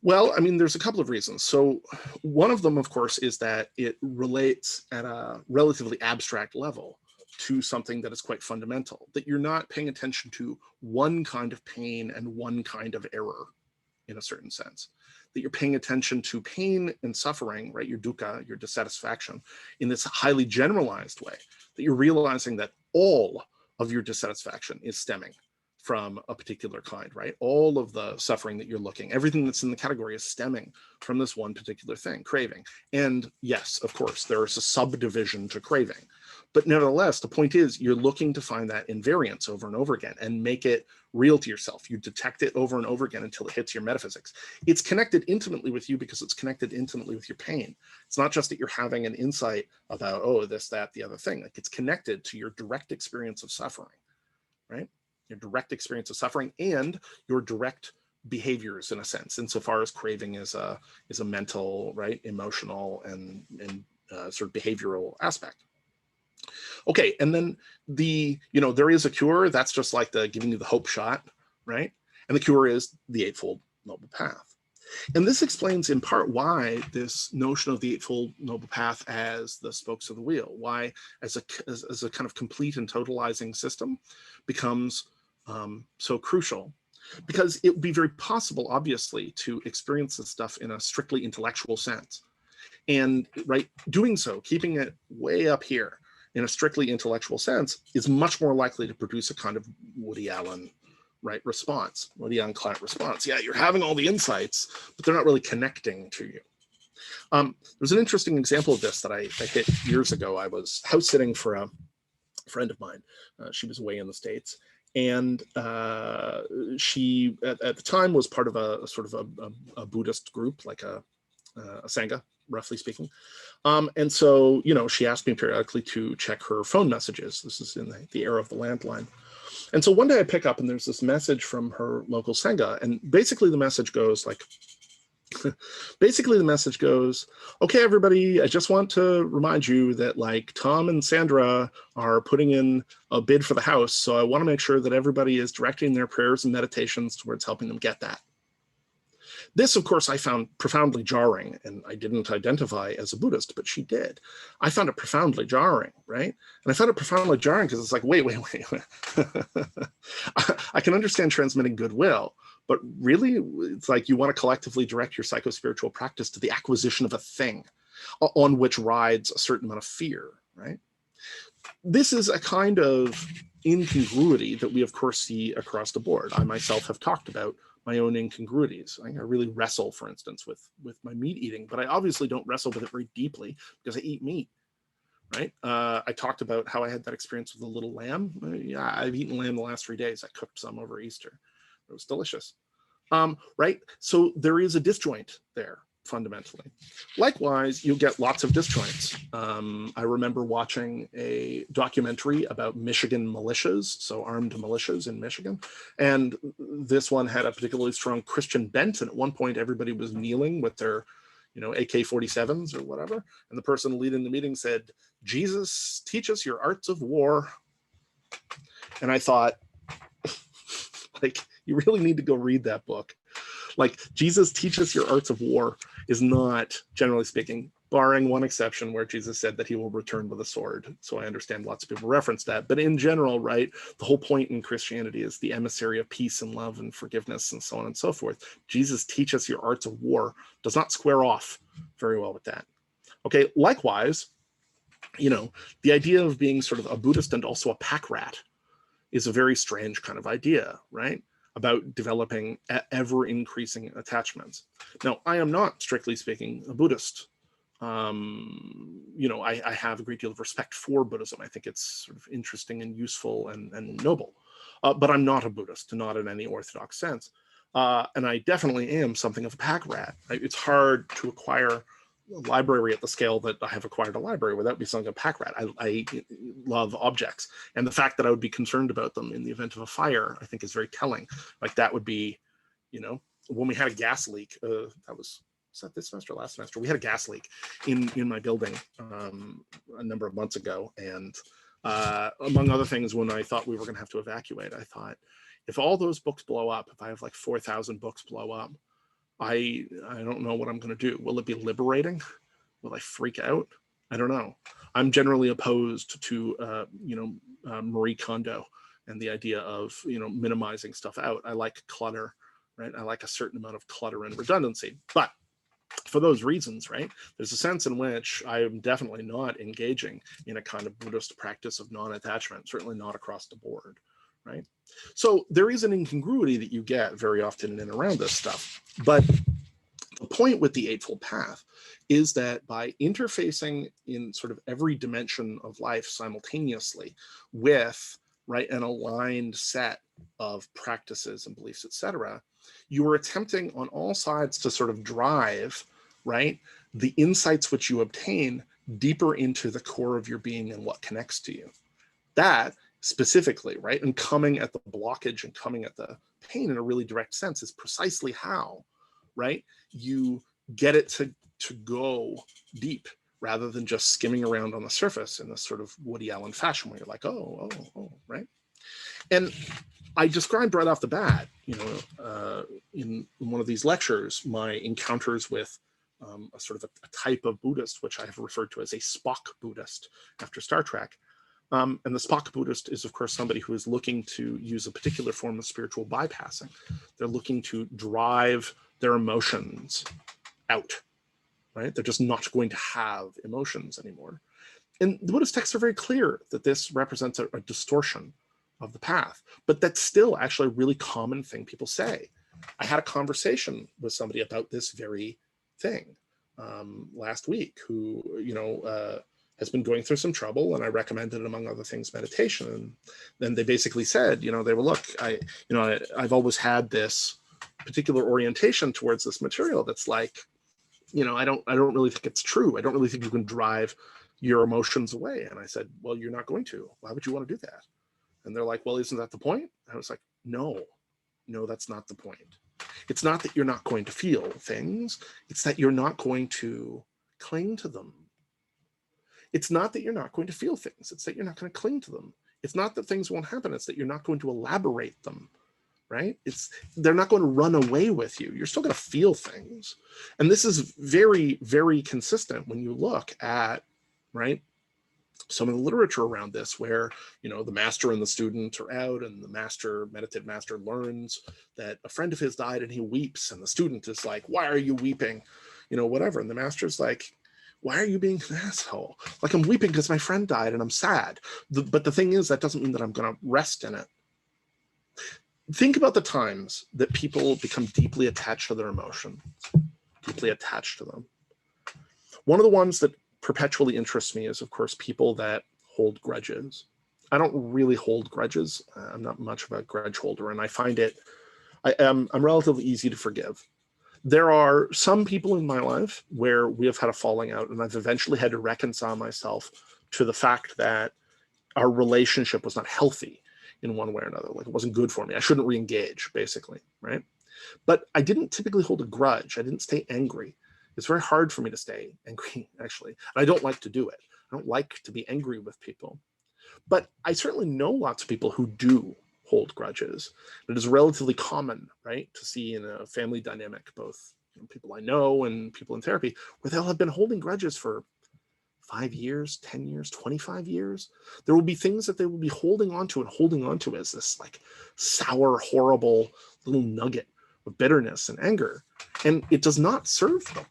Well, I mean, there's a couple of reasons. So one of them, of course, is that it relates at a relatively abstract level to something that is quite fundamental, that you're not paying attention to one kind of pain and one kind of error in a certain sense, that you're paying attention to pain and suffering, right? Your dukkha, your dissatisfaction, in this highly generalized way, that you're realizing that all of your dissatisfaction is stemming from a particular kind, right? All of the suffering that you're looking, everything that's in the category is stemming from this one particular thing, craving. And yes, of course, there is a subdivision to craving. But nevertheless, the point is you're looking to find that invariance over and over again and make it real to yourself. You detect it over and over again until it hits your metaphysics. It's connected intimately with you because it's connected intimately with your pain. It's not just that you're having an insight about, oh, this, that, the other thing. Like, it's connected to your direct experience of suffering, right? Your direct experience of suffering and your direct behaviors, in a sense, insofar as craving is a mental, right, emotional, and sort of behavioral aspect. Okay, and then there is a cure. That's just like the giving you the hope shot, right? And the cure is the Eightfold Noble Path. And this explains in part why this notion of the Eightfold Noble Path as the spokes of the wheel, why as a kind of complete and totalizing system becomes so crucial. Because it would be very possible, obviously, to experience this stuff in a strictly intellectual sense. And right, doing so, keeping it way up here in a strictly intellectual sense, is much more likely to produce a kind of Woody Allen, right, response, Woody Allen client response. Yeah, you're having all the insights, but they're not really connecting to you. There's an interesting example of this that I hit years ago. I was house sitting for a friend of mine. She was away in the States. And she, at the time, was part of a sort of a Buddhist group, like a Sangha, roughly speaking. And so, she asked me periodically to check her phone messages. This is in the era of the landline. And so one day I pick up and there's this message from her local Sangha. And basically the message goes like, okay, everybody, I just want to remind you that like Tom and Sandra are putting in a bid for the house. So I want to make sure that everybody is directing their prayers and meditations towards helping them get that. This, of course, I found profoundly jarring, and I didn't identify as a Buddhist, but she did. I found it profoundly jarring, right? And I found it profoundly jarring because it's like, wait. I can understand transmitting goodwill, but really, it's like you want to collectively direct your psychospiritual practice to the acquisition of a thing on which rides a certain amount of fear, right? This is a kind of incongruity that we, of course, see across the board. I myself have talked about my own incongruities. I really wrestle, for instance, with my meat eating, but I obviously don't wrestle with it very deeply because I eat meat, right? I talked about how I had that experience with a little lamb. Yeah, I've eaten lamb the last 3 days. I cooked some over Easter. It was delicious, right? So there is a disjoint there, fundamentally. Likewise, you get lots of disjoints. I remember watching a documentary about Michigan militias, so armed militias in Michigan. And this one had a particularly strong Christian bent. And at one point, everybody was kneeling with their, AK-47s or whatever. And the person leading the meeting said, "Jesus, teach us your arts of war." And I thought, like, you really need to go read that book. Like, Jesus teaches your arts of war is not, generally speaking, barring one exception where Jesus said that he will return with a sword. So I understand lots of people reference that. But in general, right, the whole point in Christianity is the emissary of peace and love and forgiveness and so on and so forth. Jesus teaches your arts of war does not square off very well with that. Okay, likewise, the idea of being sort of a Buddhist and also a pack rat is a very strange kind of idea, right? About developing ever-increasing attachments. Now, I am not, strictly speaking, a Buddhist. I have a great deal of respect for Buddhism. I think it's sort of interesting and useful and noble. But I'm not a Buddhist, not in any orthodox sense. And I definitely am something of a pack rat. It's hard to acquire library at the scale that I have acquired a library without becoming a pack rat. I love objects, and the fact that I would be concerned about them in the event of a fire, I think, is very telling. Like that would be, you know, when we had a gas leak, was that this semester, last semester, we had a gas leak in my building a number of months ago, and among other things, when I thought we were going to have to evacuate, I thought, if all those books blow up, if I have like 4,000 books blow up, I don't know what I'm going to do. Will it be liberating? Will I freak out? I don't know. I'm generally opposed to, Marie Kondo and the idea of, minimizing stuff out. I like clutter, right? I like a certain amount of clutter and redundancy. But for those reasons, right, there's a sense in which I am definitely not engaging in a kind of Buddhist practice of non-attachment, certainly not across the board, right? So there is an incongruity that you get very often in and around this stuff. But the point with the Eightfold Path is that by interfacing in sort of every dimension of life simultaneously with, right, an aligned set of practices and beliefs, etc., you are attempting on all sides to sort of drive, right, the insights which you obtain deeper into the core of your being and what connects to you. That specifically, right, and coming at the blockage and coming at the pain in a really direct sense is precisely how, right, you get it to go deep rather than just skimming around on the surface in this sort of Woody Allen fashion where you're like, oh, right? And I described right off the bat, in one of these lectures, my encounters with a sort of a type of Buddhist, which I have referred to as a Spock Buddhist after Star Trek. And the Spock Buddhist is, of course, somebody who is looking to use a particular form of spiritual bypassing. They're looking to drive their emotions out, right? They're just not going to have emotions anymore. And the Buddhist texts are very clear that this represents a distortion of the path, but that's still actually a really common thing people say. I had a conversation with somebody about this very thing last week who, has been going through some trouble, and I recommended, among other things, meditation. And then they basically said, they were, look, I've always had this particular orientation towards this material that's like, I don't really think it's true. I don't really think you can drive your emotions away. And I said, well, you're not going to. Why would you want to do that? And they're like, well, isn't that the point? And I was like, no, that's not the point. It's not that you're not going to feel things. It's that you're not going to cling to them. It's not that you're not going to feel things. It's that you're not going to cling to them. It's not that things won't happen. It's that you're not going to elaborate them, right? They're not going to run away with you. You're still going to feel things. And this is very, very consistent when you look at, right, some of the literature around this where, the master and the student are out, and the meditative master learns that a friend of his died and he weeps. And the student is like, why are you weeping? Whatever. And the master's like, why are you being an asshole? Like, I'm weeping because my friend died and I'm sad. But the thing is, that doesn't mean that I'm going to rest in it. Think about the times that people become deeply attached to their emotions, deeply attached to them. One of the ones that perpetually interests me is, of course, people that hold grudges. I don't really hold grudges. I'm not much of a grudge holder, and I find I'm relatively easy to forgive. There are some people in my life where we have had a falling out, and I've eventually had to reconcile myself to the fact that our relationship was not healthy in one way or another. Like, it wasn't good for me. I shouldn't re-engage, basically, right? But I didn't typically hold a grudge. I didn't stay angry. It's very hard for me to stay angry, actually. And I don't like to do it. I don't like to be angry with people. But I certainly know lots of people who do hold grudges. It is relatively common, right, to see in a family dynamic, both people I know and people in therapy, where they'll have been holding grudges for 5 years, 10 years, 25 years. There will be things that they will be holding on to as this like sour, horrible little nugget of bitterness and anger. And it does not serve them,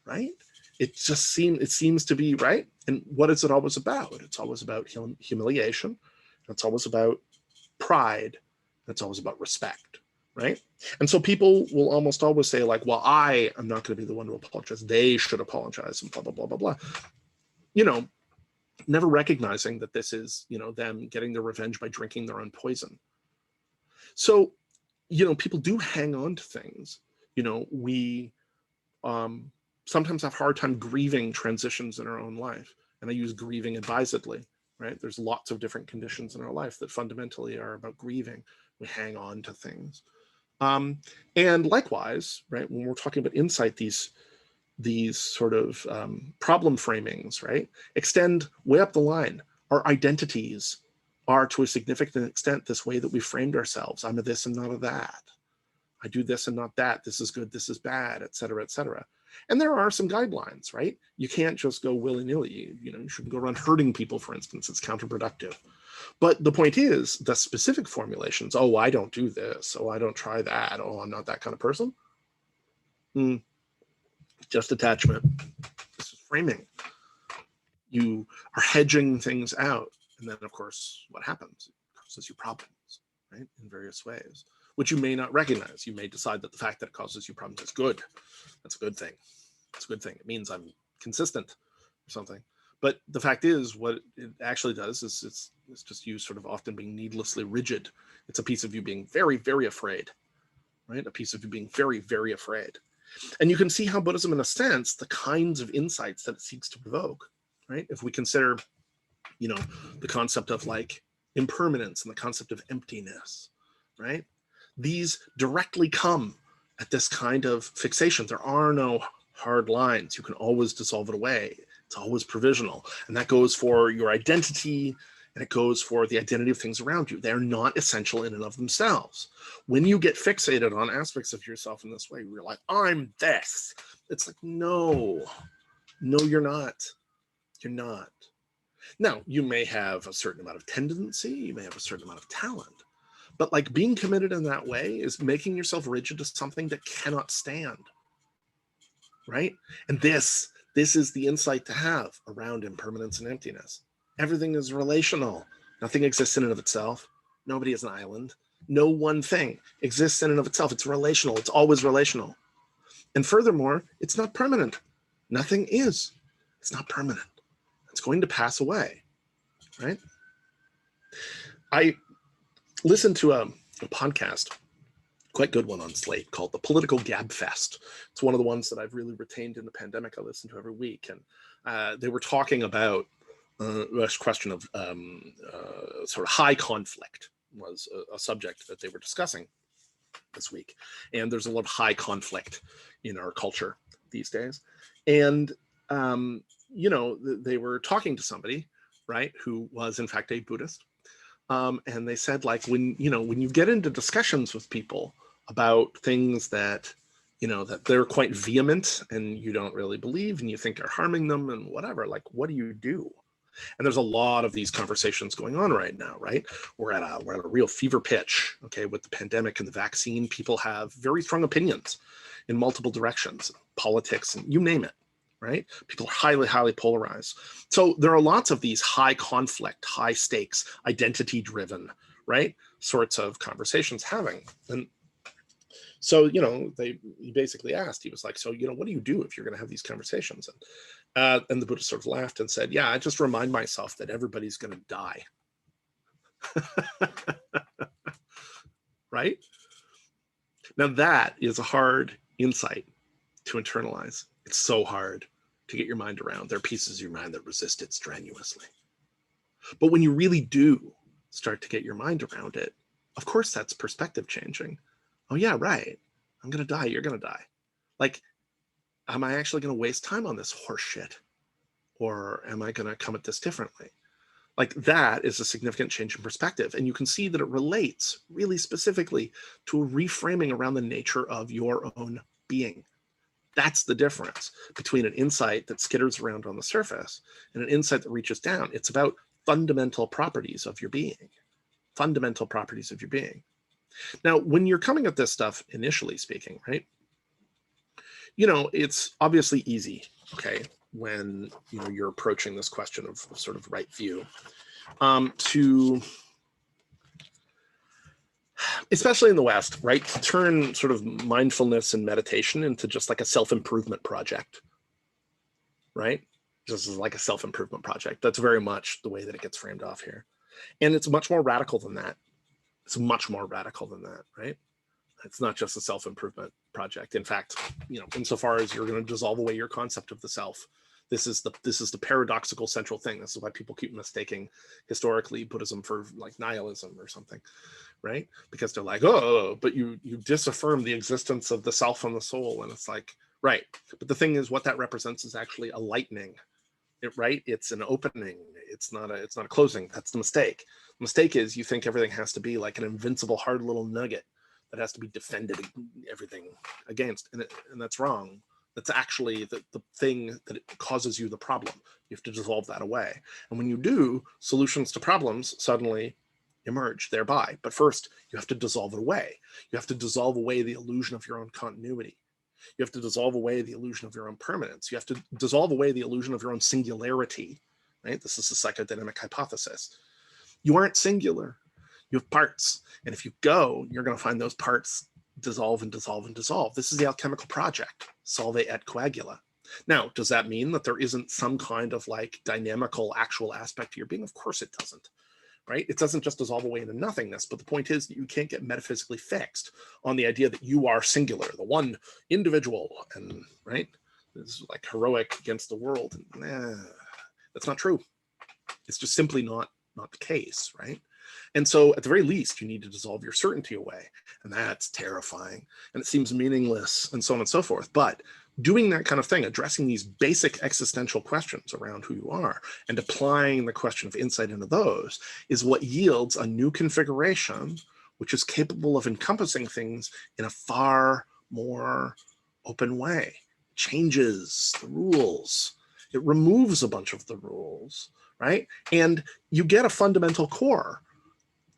right? It seems to be, right? And what is it always about? It's always about humiliation. It's always about pride. It's always about respect, right? And so people will almost always say like, well, I am not going to be the one to apologize. They should apologize and blah, blah, blah, blah, blah. Never recognizing that this is, them getting their revenge by drinking their own poison. So, people do hang on to things. We sometimes have a hard time grieving transitions in our own life. And I use grieving advisedly, right? There's lots of different conditions in our life that fundamentally are about grieving. We hang on to things. And likewise, right, when we're talking about insight, these sort of problem framings, right, extend way up the line. Our identities are, to a significant extent, this way that we framed ourselves. I'm a this and not a that. I do this and not that. This is good, this is bad, et cetera, et cetera. And there are some guidelines, right? You can't just go willy-nilly. You shouldn't go around hurting people, for instance. It's counterproductive. But the point is, the specific formulations, oh, I don't do this. Oh, I don't try that. Oh, I'm not that kind of person. Just attachment. This is framing. You are hedging things out. And then, of course, what happens? It causes you problems, right, in various ways, which you may not recognize. You may decide that the fact that it causes you problems is good. That's a good thing. It's a good thing. It means I'm consistent or something. But the fact is, what it actually does is it's just you sort of often being needlessly rigid. It's a piece of you being very, very afraid, right? A piece of you being very, very afraid. And you can see how Buddhism, in a sense, the kinds of insights that it seeks to provoke, right? If we consider, the concept of like impermanence and the concept of emptiness, right? These directly come at this kind of fixation. There are no hard lines. You can always dissolve it away. It's always provisional. And that goes for your identity, and it goes for the identity of things around you. They're not essential in and of themselves. When you get fixated on aspects of yourself in this way, you're like, I'm this. It's like, no, you're not. You're not. Now, you may have a certain amount of tendency, you may have a certain amount of talent, but like being committed in that way is making yourself rigid to something that cannot stand, right? And this is the insight to have around impermanence and emptiness. Everything is relational. Nothing exists in and of itself. Nobody is an island. No one thing exists in and of itself. It's relational. It's always relational. And furthermore, it's not permanent. Nothing is. It's not permanent. It's going to pass away, right? I listened to a podcast, quite good one on Slate, called The Political Gabfest. It's one of the ones that I've really retained in the pandemic. I listen to every week. And they were talking about this question of sort of high conflict was a subject that they were discussing this week. And there's a lot of high conflict in our culture these days. And, they were talking to somebody, right, who was in fact a Buddhist. And they said, like, when you get into discussions with people about things that, that they're quite vehement and you don't really believe and you think are harming them and whatever, like, what do you do? And there's a lot of these conversations going on right now, right? We're at a real fever pitch, okay, with the pandemic and the vaccine. People have very strong opinions in multiple directions, politics, and you name it, right? People are highly, highly polarized. So there are lots of these high conflict, high stakes, identity driven, right, sorts of conversations having. And so, he basically asked, he was like, so, what do you do if you're going to have these conversations? And the Buddhist sort of laughed and said, yeah, I just remind myself that everybody's going to die. Right? Now that is a hard insight to internalize. It's so hard to get your mind around. There are pieces of your mind that resist it strenuously. But when you really do start to get your mind around it, of course, that's perspective changing. Oh yeah, right. I'm going to die. You're going to die. Like, am I actually going to waste time on this horse shit? Or am I going to come at this differently? Like, that is a significant change in perspective. And you can see that it relates really specifically to a reframing around the nature of your own being. That's the difference between an insight that skitters around on the surface and an insight that reaches down. It's about fundamental properties of your being. Fundamental properties of your being. Now, when you're coming at this stuff, initially speaking, right, it's obviously easy, okay, when, you're approaching this question of sort of right view, to, especially in the West, right, to turn sort of mindfulness and meditation into just like a self-improvement project, right? Just like a self-improvement project. That's very much the way that it gets framed off here. And it's much more radical than that. It's much more radical than that, right? It's not just a self-improvement project. In fact, insofar as you're going to dissolve away your concept of the self, this is the paradoxical central thing. This is why people keep mistaking historically Buddhism for like nihilism or something, right? Because they're like, oh, but you disaffirm the existence of the self and the soul, and it's like, right. But the thing is, what that represents is actually a lightening, right? It's an opening. It's not a closing. That's the mistake. The mistake is you think everything has to be like an invincible hard little nugget that has to be defended everything against, and that's wrong. That's actually the thing that it causes you the problem. You have to dissolve that away. And when you do, solutions to problems suddenly emerge thereby. But first, you have to dissolve it away. You have to dissolve away the illusion of your own continuity. You have to dissolve away the illusion of your own permanence. You have to dissolve away the illusion of your own singularity, right? This is the psychodynamic hypothesis. You aren't singular. You have parts. And if you go, you're going to find those parts dissolve and dissolve and dissolve. This is the alchemical project, solve et coagula. Now, does that mean that there isn't some kind of like dynamical actual aspect to your being? Of course it doesn't, right? It doesn't just dissolve away into nothingness, but the point is that you can't get metaphysically fixed on the idea that you are singular, the one individual, and right? This is like heroic against the world. And, that's not true. It's just simply not the case, right? And so at the very least, you need to dissolve your certainty away. And that's terrifying. And it seems meaningless and so on and so forth. But doing that kind of thing, addressing these basic existential questions around who you are and applying the question of insight into those is what yields a new configuration, which is capable of encompassing things in a far more open way. It changes the rules. It removes a bunch of the rules, right? And you get a fundamental core,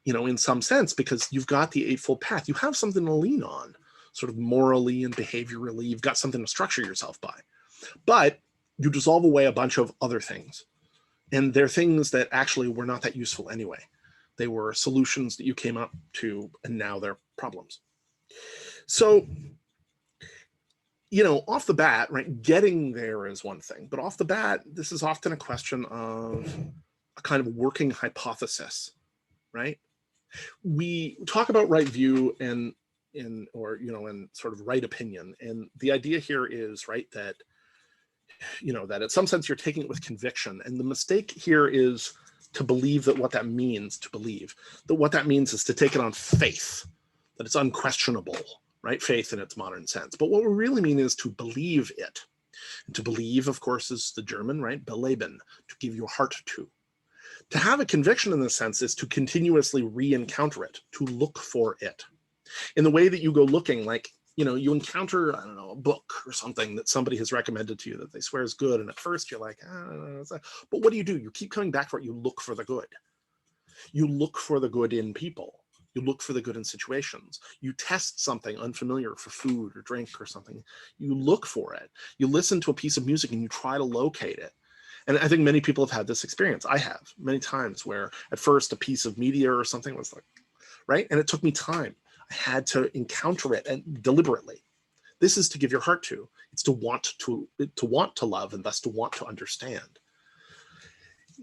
in some sense, because you've got the Eightfold Path. You have something to lean on, sort of morally and behaviorally. You've got something to structure yourself by. But you dissolve away a bunch of other things. And they're things that actually were not that useful anyway. They were solutions that you came up to, and now they're problems. So, off the bat, right, getting there is one thing. But off the bat, this is often a question of a kind of working hypothesis, right? We talk about right view and sort of right opinion. And the idea here is, right, that, that in some sense you're taking it with conviction. And the mistake here is to believe that what that means to believe, that what that means is to take it on faith, that it's unquestionable, right? Faith in its modern sense. But what we really mean is to believe it. And to believe, of course, is the German, right? Beleben, to give your heart to. To have a conviction in this sense is to continuously re-encounter it, to look for it. In the way that you go looking, like, you encounter, I don't know, a book or something that somebody has recommended to you that they swear is good. And at first you're like, but what do? You keep coming back for it. You look for the good. You look for the good in people. You look for the good in situations. You test something unfamiliar for food or drink or something. You look for it. You listen to a piece of music and you try to locate it. And I think many people have had this experience. I have many times where at first a piece of media or something was like, right? And it took me time. I had to encounter it and deliberately. This is to give your heart to. It's to want to love, and thus to want to understand.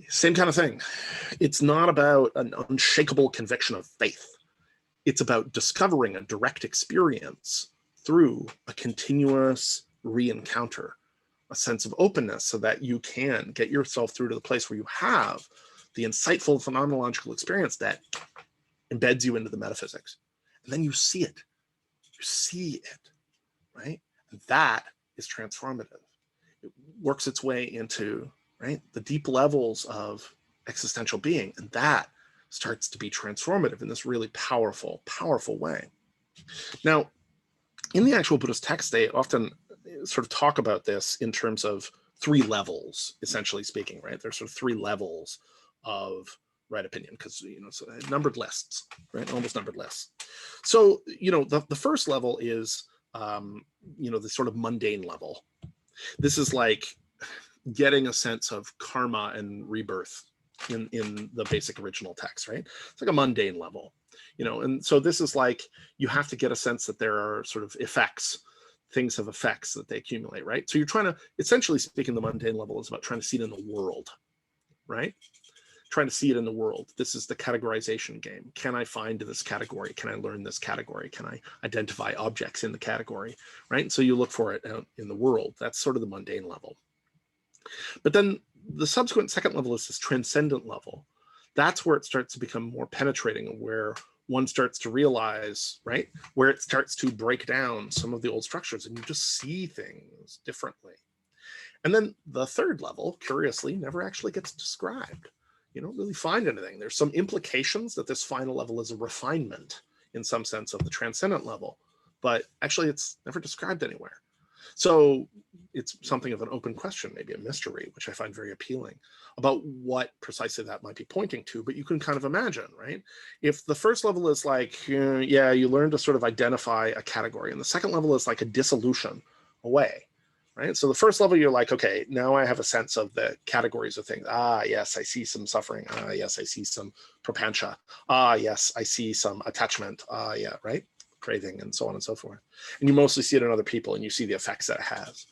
Same kind of thing. It's not about an unshakable conviction of faith. It's about discovering a direct experience through a continuous re-encounter, a sense of openness, so that you can get yourself through to the place where you have the insightful phenomenological experience that embeds you into the metaphysics. And then you see it. You see it, right? And that is transformative. It works its way into, right, the deep levels of existential being. And that starts to be transformative in this really powerful, powerful way. Now, in the actual Buddhist text, they often sort of talk about this in terms of three levels, essentially speaking, right? There's sort of three levels of right opinion, because, so numbered lists, right? Almost numbered lists. So, the first level is, the sort of mundane level. This is like getting a sense of karma and rebirth in the basic original text, right? It's like a mundane level, and so this is like, you have to get a sense that there are sort of effects. Things have effects that they accumulate, right? So you're trying to, essentially speaking, the mundane level is about trying to see it in the world, right? trying to see it in the world. This is the categorization game. Can I find this category? Can I learn this category? Can I identify objects in the category, right? So you look for it out in the world. That's sort of the mundane level. But then the subsequent second level is this transcendent level. That's where it starts to become more penetrating, where one starts to realize, right, where it starts to break down some of the old structures and you just see things differently. And then the third level, curiously, never actually gets described. You don't really find anything. There's some implications that this final level is a refinement in some sense of the transcendent level, but actually it's never described anywhere. So it's something of an open question, maybe a mystery, which I find very appealing about what precisely that might be pointing to. But you can kind of imagine, right? If the first level is like, yeah, you learn to sort of identify a category, and the second level is like a dissolution away, right? So the first level, you're like, okay, now I have a sense of the categories of things. Ah, yes, I see some suffering. Ah, yes, I see some propancha. Ah, yes, I see some attachment. Ah, yeah, right? Craving and so on and so forth. And you mostly see it in other people and you see the effects that it has.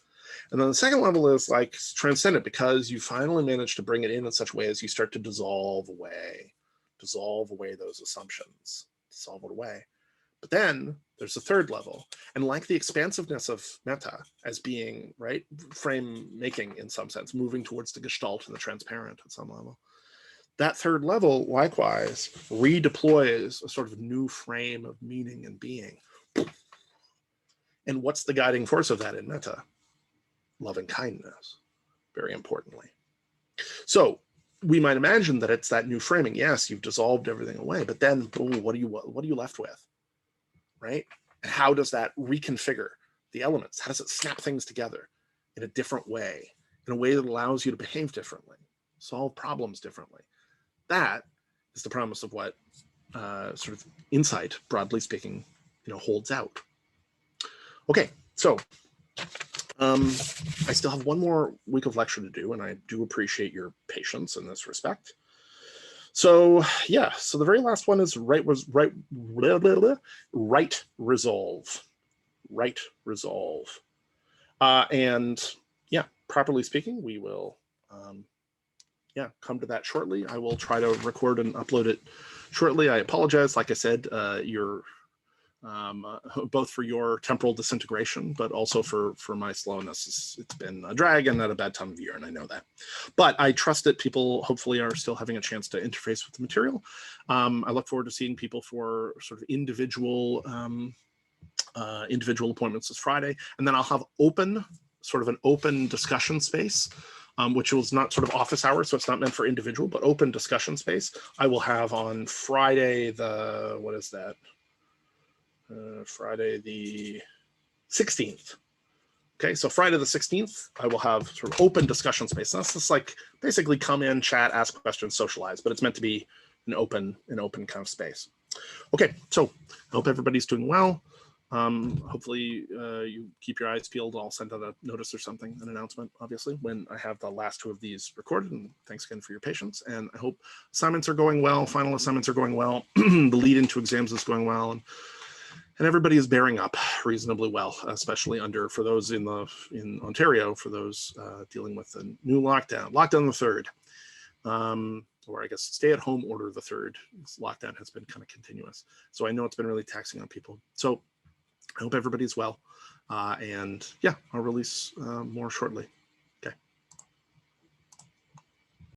And then the second level is like transcendent, because you finally manage to bring it in such a way as you start to dissolve away those assumptions, dissolve it away. But then there's a third level. And like the expansiveness of metta as being, right, frame making in some sense, moving towards the gestalt and the transparent at some level, that third level likewise redeploys a sort of new frame of meaning and being. And what's the guiding force of that in metta? Loving kindness, very importantly. So we might imagine that it's that new framing. Yes, you've dissolved everything away, but then boom, what are you left with, right? And how does that reconfigure the elements? How does it snap things together in a different way, in a way that allows you to behave differently, solve problems differently? That is the promise of what sort of insight, broadly speaking, holds out. Okay, so I still have one more week of lecture to do, and I do appreciate your patience in this respect. So yeah, so the very last one is right resolve. Right resolve. And yeah, properly speaking, we will come to that shortly. I will try to record and upload it shortly. I apologize. Like I said, you're both for your temporal disintegration, but also for my slowness. It's been a drag and at a bad time of year, and I know that. But I trust that people hopefully are still having a chance to interface with the material. I look forward to seeing people for sort of individual appointments this Friday, and then I'll have an open discussion space. Which was not sort of office hours, so it's not meant for individual, but open discussion space. I will have on Friday Friday the 16th. Okay, so Friday the 16th, I will have sort of open discussion space. And that's just like basically come in, chat, ask questions, socialize, but it's meant to be an open kind of space. Okay, so I hope everybody's doing well. Hopefully you keep your eyes peeled. I'll send out a notice or something, an announcement, obviously, when I have the last two of these recorded. And thanks again for your patience. And I hope assignments are going well. Final assignments are going well. The lead into exams is going well. And everybody is bearing up reasonably well, especially for those in Ontario, for those dealing with the new lockdown the third. Or I guess stay-at-home order the third. This lockdown has been kind of continuous. So I know it's been really taxing on people. So I hope everybody's well. And yeah, I'll release more shortly.